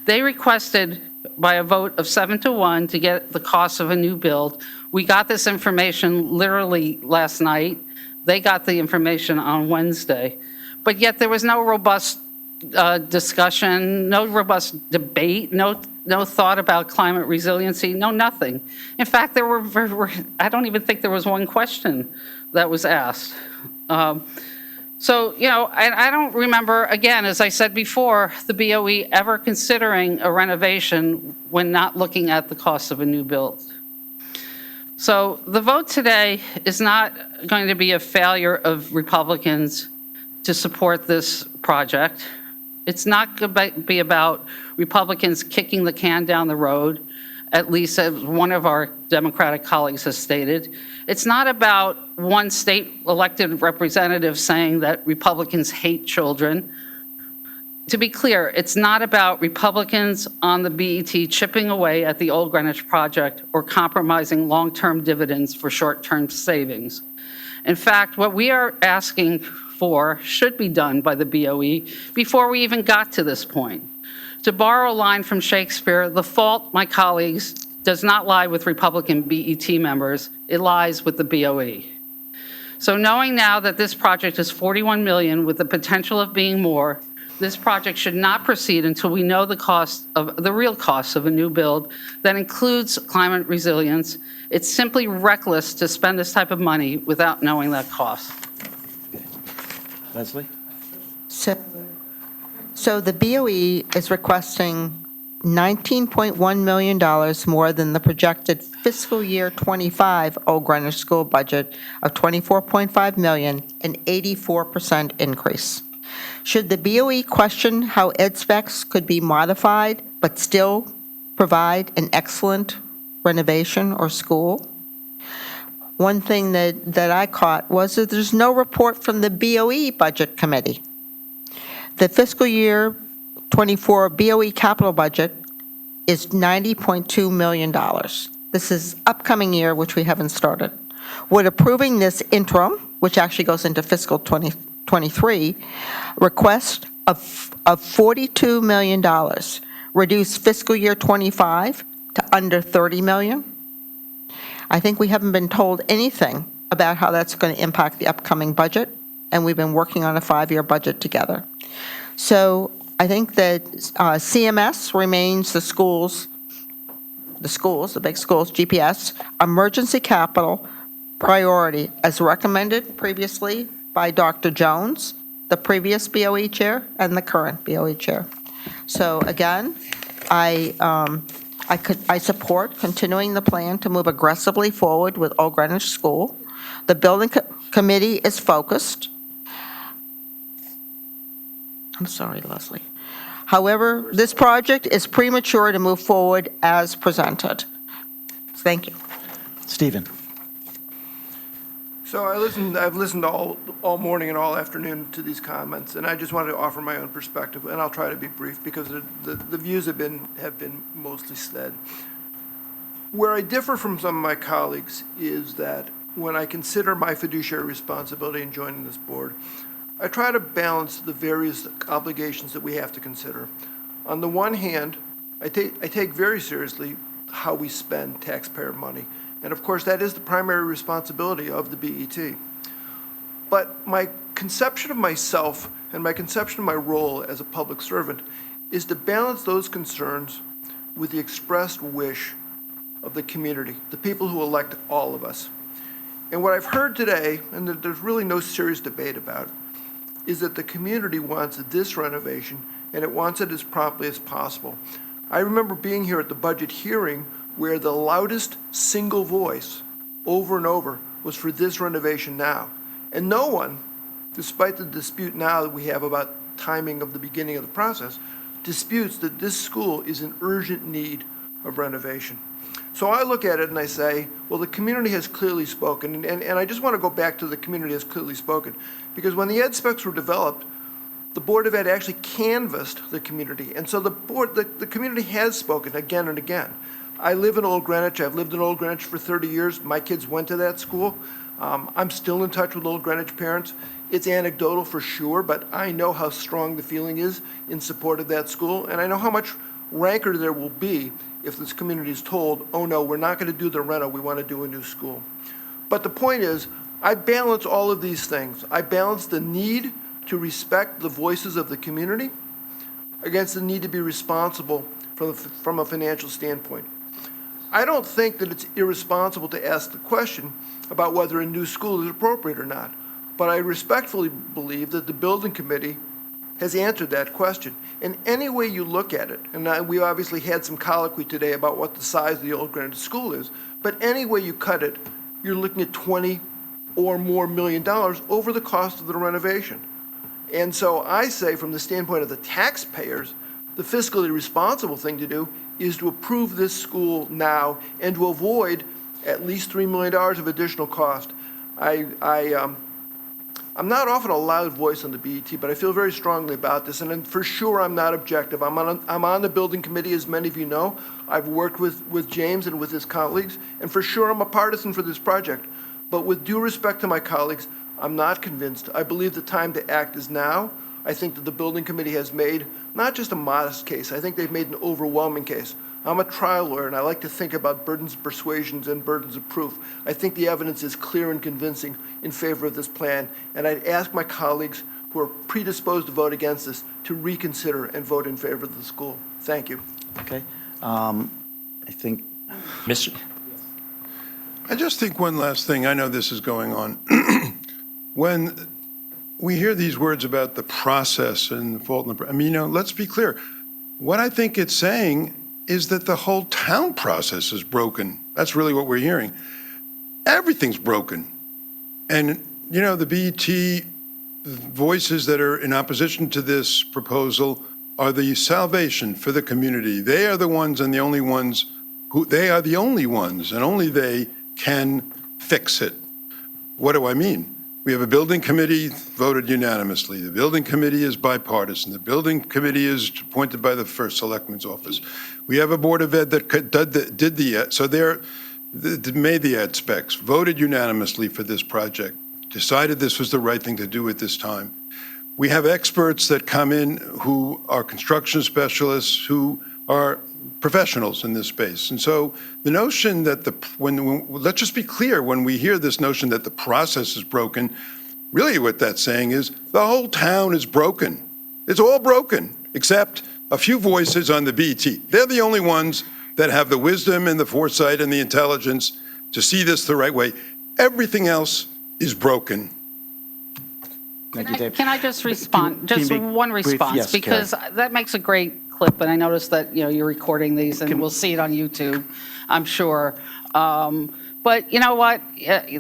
They requested by a vote of 7-1 to get the cost of a new build. We got this information literally last night. They got the information on Wednesday. But yet there was no robust discussion, no robust debate, no thought about climate resiliency, no nothing. In fact, I don't even think there was one question that was asked. So, I don't remember, again, as I said before, the BOE ever considering a renovation when not looking at the cost of a new build. So the vote today is not going to be a failure of Republicans to support this project. It's not going to be about Republicans kicking the can down the road, at least as one of our Democratic colleagues has stated. It's not about one state elected representative saying that Republicans hate children. To be clear, it's not about Republicans on the BET chipping away at the Old Greenwich project or compromising long-term dividends for short-term savings. In fact, what we are asking for should be done by the BOE before we even got to this point. To borrow a line from Shakespeare, the fault, my colleagues, does not lie with Republican BET members, it lies with the BOE. So knowing now that this project is $41 million with the potential of being more, this project should not proceed until we know the real cost of a new build that includes climate resilience. It's simply reckless to spend this type of money without knowing that cost. Leslie? So the BOE is requesting $19.1 million more than the projected fiscal year '25 Old Greenwich School budget of $24.5 million, an 84% increase. Should the BOE question how ed specs could be modified but still provide an excellent renovation or school? One thing that I caught was that there's no report from the BOE Budget Committee. The fiscal year '24 BOE capital budget is $90.2 million. This is upcoming year, which we haven't started. Would approving this interim, which actually goes into fiscal 2023, request of $42 million, reduce fiscal year '25 to under $30 million? I think we haven't been told anything about how that's going to impact the upcoming budget, and we've been working on a 5-year budget together. So I think that CMS remains the big schools, GPS, emergency capital priority as recommended previously by Dr. Jones, the previous BOE chair, and the current BOE chair. So again, I support continuing the plan to move aggressively forward with Old Greenwich School. The building committee is focused. I'm sorry, Leslie. However, this project is premature to move forward as presented. Thank you. Stephen? So I've listened all morning and all afternoon to these comments, and I just wanted to offer my own perspective, and I'll try to be brief because the views have been mostly said. Where I differ from some of my colleagues is that when I consider my fiduciary responsibility in joining this board, I try to balance the various obligations that we have to consider. On the one hand, I take very seriously how we spend taxpayer money. And of course, that is the primary responsibility of the BET. But my conception of myself and my conception of my role as a public servant is to balance those concerns with the expressed wish of the community, the people who elect all of us. And what I've heard today, and that there's really no serious debate about, is that the community wants this renovation, and it wants it as promptly as possible. I remember being here at the budget hearing where the loudest single voice over and over was for this renovation now. And no one, despite the dispute now that we have about timing of the beginning of the process, disputes that this school is in urgent need of renovation. So I look at it and I say, well, the community has clearly spoken, and I just want to go back to the community has clearly spoken, because when the ed specs were developed, the Board of Ed actually canvassed the community, and so the community has spoken again and again. I live in Old Greenwich. I've lived in Old Greenwich for 30 years. My kids went to that school. I'm still in touch with Old Greenwich parents. It's anecdotal for sure, but I know how strong the feeling is in support of that school, and I know how much rancor there will be if this community is told, oh no, we're not going to do the reno, we want to do a new school. But the point is, I balance all of these things. I balance the need to respect the voices of the community against the need to be responsible from a financial standpoint. I don't think that it's irresponsible to ask the question about whether a new school is appropriate or not, but I respectfully believe that the building committee has answered that question. And any way you look at it, and we obviously had some colloquy today about what the size of the Old Greenwich School is, but any way you cut it, you're looking at $20 or more million over the cost of the renovation. And so I say, from the standpoint of the taxpayers, the fiscally responsible thing to do is to approve this school now and to avoid at least $3 million of additional cost. I'm not often a loud voice on the BET, but I feel very strongly about this, and for sure I'm not objective. I'm on the building committee, as many of you know. I've worked with James and with his colleagues, and for sure I'm a partisan for this project. But with due respect to my colleagues, I'm not convinced. I believe the time to act is now. I think that the building committee has made not just a modest case, I think they've made an overwhelming case. I'm a trial lawyer, and I like to think about burdens of persuasions and burdens of proof. I think the evidence is clear and convincing in favor of this plan, and I'd ask my colleagues who are predisposed to vote against this to reconsider and vote in favor of the school. Thank you. Okay. I think, Mr. I just think one last thing. I know this is going on. When we hear these words about the process and the fault in the, let's be clear. What I think it's saying is that the whole town process is broken. That's really what we're hearing. Everything's broken. And, the BET voices that are in opposition to this proposal are the salvation for the community. They are the ones and the only ones and only they can fix it. What do I mean? We have a building committee voted unanimously. The building committee is bipartisan. The building committee is appointed by the first selectman's office. We have a board of ed that made the ed specs, voted unanimously for this project, decided this was the right thing to do at this time. We have experts that come in who are construction specialists, who are professionals in this space. And so the notion that let's just be clear, when we hear this notion that the process is broken, really what that's saying is the whole town is broken. It's all broken, except a few voices on the BET. They're the only ones that have the wisdom and the foresight and the intelligence to see this the right way. Everything else is broken. thank you, Dave. Can I just respond? Can you Just make one brief? response, Yes, because that makes a great clip, and I noticed that, you're recording these, and we'll see it on YouTube, I'm sure. But you know what?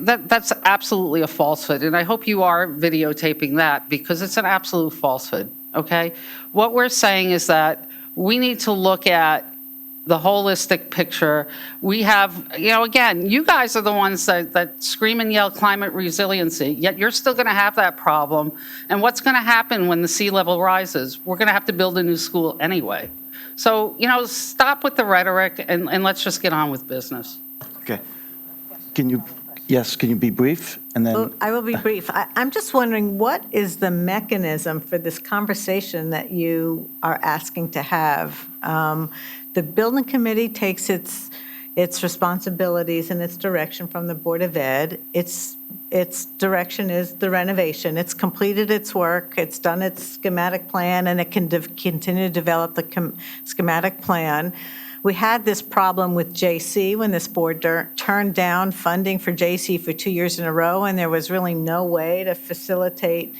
That's absolutely a falsehood, and I hope you are videotaping that, because it's an absolute falsehood, okay? What we're saying is that we need to look at the holistic picture. We have, again, you guys are the ones that scream and yell climate resiliency, yet you're still going to have that problem. And what's going to happen when the sea level rises? We're going to have to build a new school anyway. So, stop with the rhetoric and let's just get on with business. Okay. Can you be brief? And then, I will be brief. I'm just wondering, what is the mechanism for this conversation that you are asking to have? The building committee takes its responsibilities and its direction from the Board of Ed. Its direction is the renovation. It's completed its work, it's done its schematic plan, and it can continue to develop the schematic plan. We had this problem with JC when this board turned down funding for JC for 2 years in a row, and there was really no way to facilitate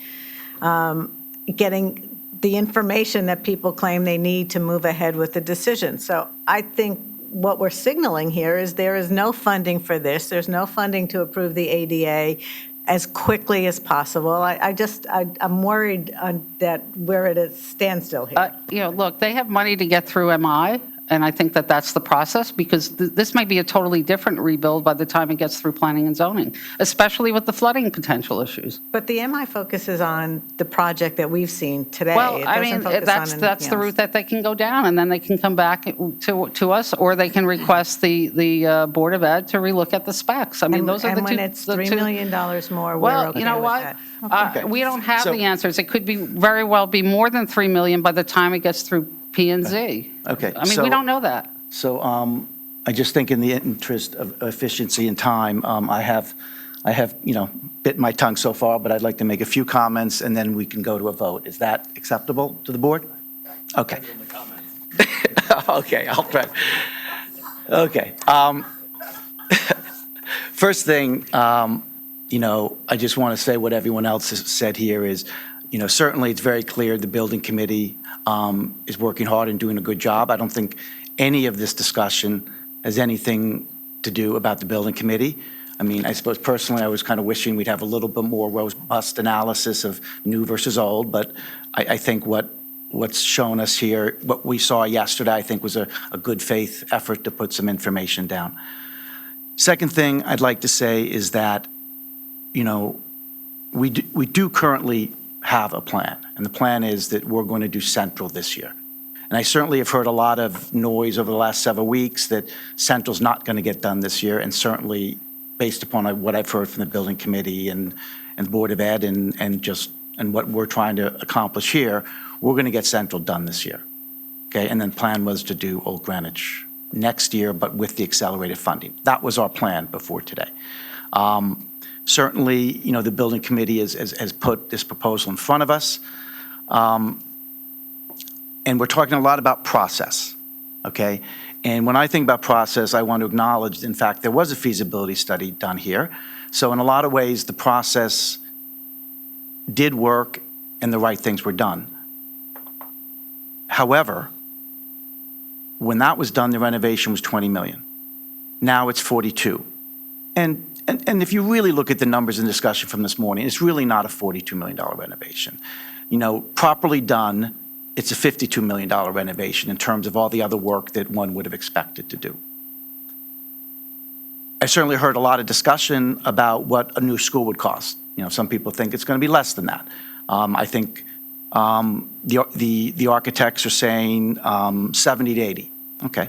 getting the information that people claim they need to move ahead with the decision. So I think what we're signaling here is there is no funding for this. There's no funding to approve the ADA as quickly as possible. I'm worried that we're at a standstill here. Look, they have money to get through MI, and I think that that's the process, because this might be a totally different rebuild by the time it gets through planning and zoning, especially with the flooding potential issues. But the MI focuses on the project that we've seen today. Well, It I doesn't mean, focus on that's anything the else. route that they can go down, and then they can come back to us, or they can request the Board of Ed to relook at the specs. I mean, those are the two. And when it's $3 million more, we're Well, okay you know with what? that. We don't have So- the answers. It could very well be more than 3 million by the time it gets through P and Z. Okay, I mean, so- we don't know that. so I just think in the interest of efficiency and time, I have, bit my tongue so far, but I'd like to make a few comments, and then we can go to a vote. Is that acceptable to the board? Okay. Okay, I'll try. Okay. First thing, I just want to say what everyone else has said here is, certainly it's very clear the building committee is working hard and doing a good job. I don't think any of this discussion has anything to do about the building committee. I mean, I suppose personally, I was kind of wishing we'd have a little bit more robust analysis of new versus old, but I think what's shown us here, what we saw yesterday, I think was a good faith effort to put some information down. Second thing I'd like to say is that, we do currently have a plan, and the plan is that we're going to do Central this year. And I certainly have heard a lot of noise over the last several weeks that Central's not going to get done this year, and certainly based upon what I've heard from the building committee and the Board of Ed and what we're trying to accomplish here, we're going to get Central done this year. Okay, and then plan was to do Old Greenwich next year, but with the accelerated funding. That was our plan before today. Certainly, the building committee has put this proposal in front of us. And we're talking a lot about process, okay? And when I think about process, I want to acknowledge, in fact, there was a feasibility study done here. So in a lot of ways, the process did work and the right things were done. However, when that was done, the renovation was 20 million. Now it's 42. And if you really look at the numbers in discussion from this morning, it's really not a $42 million renovation. Properly done, it's a $52 million renovation in terms of all the other work that one would have expected to do. I certainly heard a lot of discussion about what a new school would cost. Some people think it's going to be less than that. I think the architects are saying 70 to 80. Okay.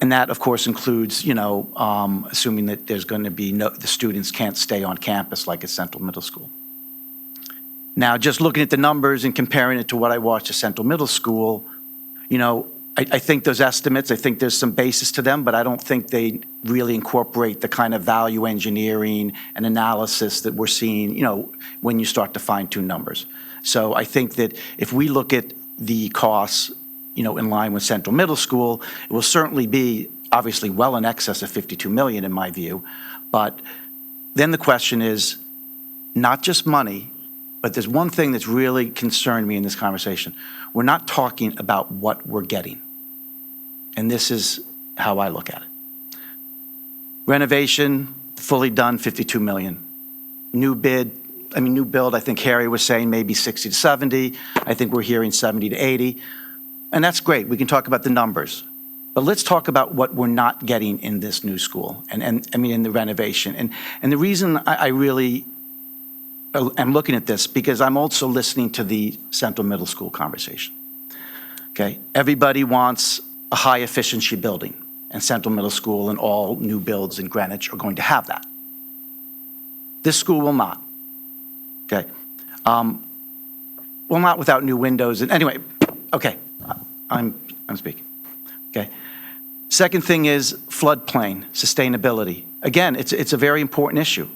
And that, of course, includes, assuming that there's going to be the students can't stay on campus like at Central Middle School. Now, just looking at the numbers and comparing it to what I watched at Central Middle School, I think those estimates, I think there's some basis to them, but I don't think they really incorporate the kind of value engineering and analysis that we're seeing, when you start to fine-tune numbers. So I think that if we look at the costs, in line with Central Middle School, it will certainly be obviously well in excess of 52 million in my view. But then the question is not just money, but there's one thing that's really concerned me in this conversation. We're not talking about what we're getting. And this is how I look at it. Renovation, fully done, 52 million. New build, I think Harry was saying maybe 60 to 70. I think we're hearing 70 to 80. And that's great. We can talk about the numbers. But let's talk about what we're not getting in this new school and I mean, in the renovation. And the reason I really am looking at this, because I'm also listening to the Central Middle School conversation. Okay? Everybody wants a high efficiency building, and Central Middle School and all new builds in Greenwich are going to have that. This school will not. Okay? Well, not without new windows. And anyway, okay, I'm speaking. Okay. Second thing is floodplain sustainability. Again, it's a very important issue.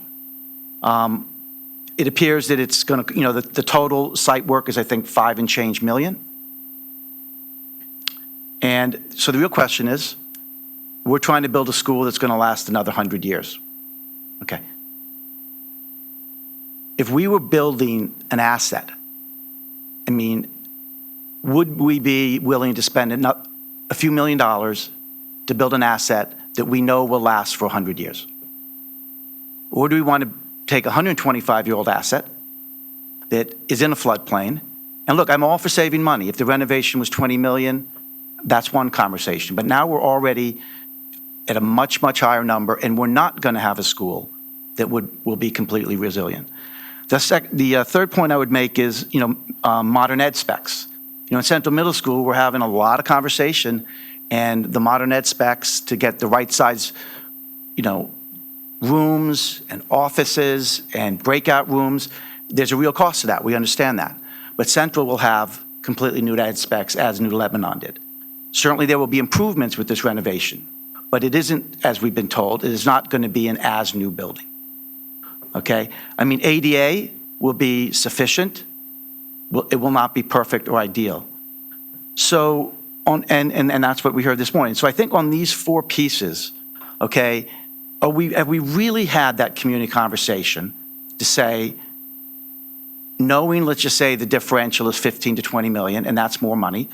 It appears that it's going to, the total site work is, I think, $5 and change million. And so the real question is, we're trying to build a school that's going to last another 100 years. Okay. If we were building an asset, I mean, would we be willing to spend a few $1 million to build an asset that we know will last for 100 years? Or do we want to take a 125-year-old asset that is in a floodplain? And look, I'm all for saving money. If the renovation was $20 million, that's one conversation. But now we're already at a much, much higher number, and we're not going to have a school that will be completely resilient. The third point I would make is, modern ed specs. In Central Middle School, we're having a lot of conversation, and the modern ed specs to get the right size, rooms and offices and breakout rooms, there's a real cost to that. We understand that. But Central will have completely new ed specs as New Lebanon did. Certainly there will be improvements with this renovation, but it isn't, as we've been told, it is not going to be an as-new building. Okay? I mean, ADA will be sufficient. It will not be perfect or ideal. So, and that's what we heard this morning. So I think on these four pieces, okay, have we really had that community conversation to say, knowing, let's just say the differential is 15 to 20 million, and that's more money,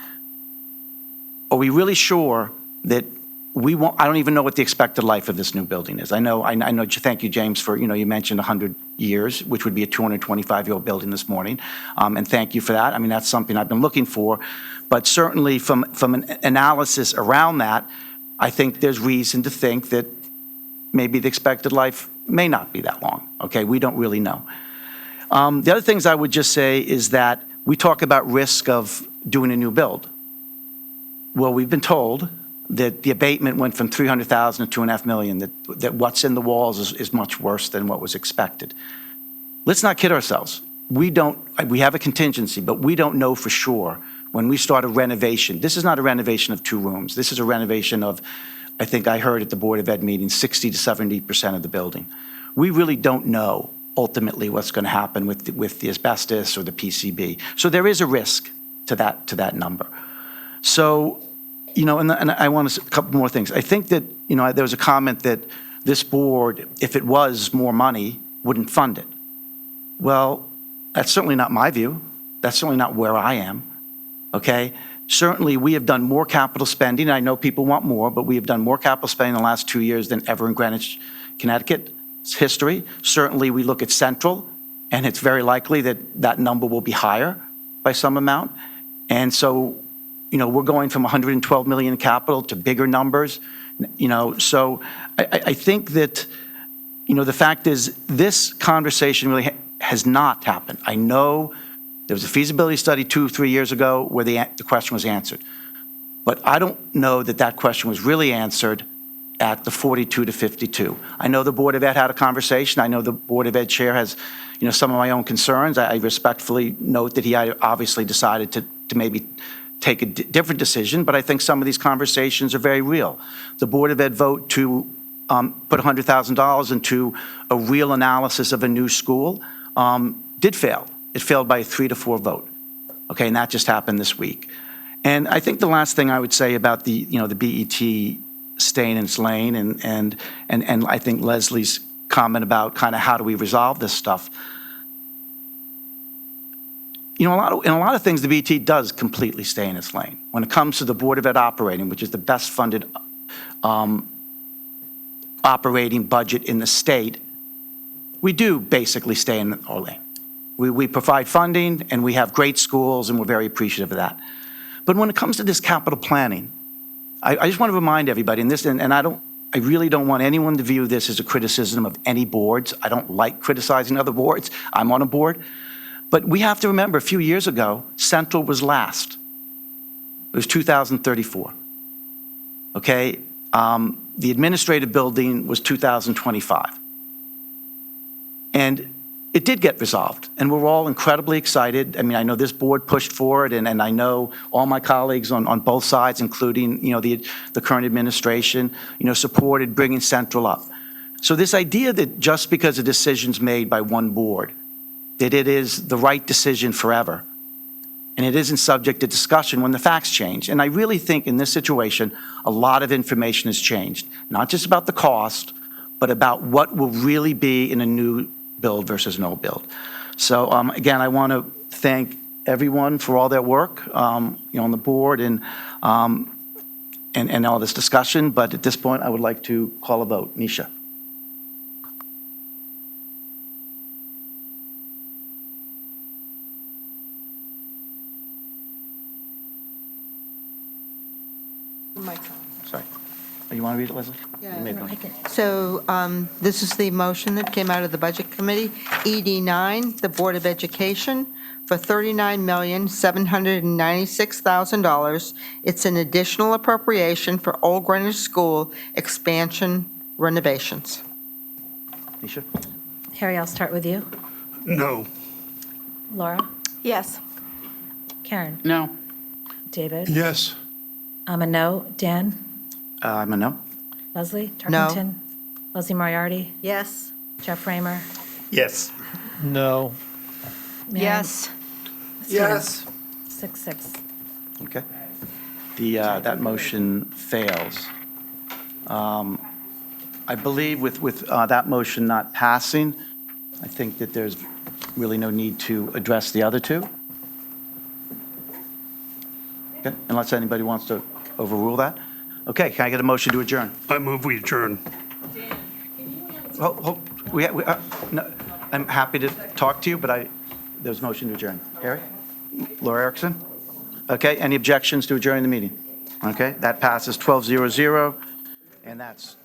are we really sure that we won't? I don't even know what the expected life of this new building is. I know. Thank you, James, for, you mentioned 100 years, which would be a 225-year-old building this morning. And thank you for that. I mean, that's something I've been looking for. But certainly from an analysis around that, I think there's reason to think that maybe the expected life may not be that long. Okay, we don't really know. The other things I would just say is that we talk about risk of doing a new build. Well, we've been told that the abatement went from 300,000 to 2.5 million, that what's in the walls is much worse than what was expected. Let's not kid ourselves. We have a contingency, but we don't know for sure when we start a renovation. This is not a renovation of 2 rooms. This is a renovation of, I think I heard at the Board of Ed meeting, 60 to 70% of the building. We really don't know ultimately what's going to happen with the asbestos or the PCB. So there is a risk to that number. So, and I want to say a couple more things. I think that, there was a comment that this board, if it was more money, wouldn't fund it. Well, that's certainly not my view. That's certainly not where I am, okay? Certainly, we have done more capital spending. I know people want more, but we have done more capital spending in the last 2 years than ever in Greenwich, Connecticut's history. Certainly, we look at Central, and it's very likely that that number will be higher by some amount. And so, we're going from 112 million in capital to bigger numbers, So I think that, the fact is this conversation really has not happened. I know there was a feasibility study 2 or 3 years ago where the question was answered. But I don't know that question was really answered at the 42 to 52. I know the Board of Ed had a conversation. I know the Board of Ed chair has, some of my own concerns. I respectfully note that he obviously decided to maybe take a different decision, but I think some of these conversations are very real. The Board of Ed vote to put $100,000 into a real analysis of a new school did fail. It failed by a 3 to 4 vote. Okay, and that just happened this week. And I think the last thing I would say about the BET staying in its lane and I think Leslie's comment about kind of how do we resolve this stuff. In a lot of things, the BET does completely stay in its lane. When it comes to the Board of Ed operating, which is the best funded operating budget in the state, we do basically stay in our lane. We provide funding, and we have great schools, and we're very appreciative of that. But when it comes to this capital planning, I just want to remind everybody, and I really don't want anyone to view this as a criticism of any boards. I don't like criticizing other boards. I'm on a board. But we have to remember, a few years ago, Central was last. It was 2034. Okay? The administrative building was 2025. And it did get resolved, and we're all incredibly excited. I mean, I know this board pushed for it, and I know all my colleagues on both sides, including, the current administration, supported bringing Central up. So this idea that just because a decision's made by one board, that it is the right decision forever, and it isn't subject to discussion when the facts change. And I really think in this situation, a lot of information has changed, not just about the cost, but about what will really be in a new build versus no build. So again, I want to thank everyone for all their work, on the board and all this discussion. But at this point, I would like to call a vote. Nisha. Sorry. You want to read it, Leslie? Yeah. You may go. So this is the motion that came out of the Budget Committee. ED9, the Board of Education, for $39,796,000. It's an additional appropriation for Old Greenwich School expansion renovations. Nisha? Harry, I'll start with you. No. Laura? Yes. Karen? No. David? Yes. I'm a no. Dan? I'm a no. Leslie? No. Tarkington? Leslie Moriarty? Yes. Jeff Raymer? Yes. No. Mary? Yes. Yes. 6-6. Okay. That motion fails. I believe with that motion not passing, I think that there's really no need to address the other two. Okay, unless anybody wants to overrule that. Okay, can I get a motion to adjourn? I move we adjourn. No, I'm happy to talk to you, but there's a motion to adjourn. Harry? Laura Erickson? Okay, any objections to adjourning the meeting? Okay, that passes 12-0-0, and that's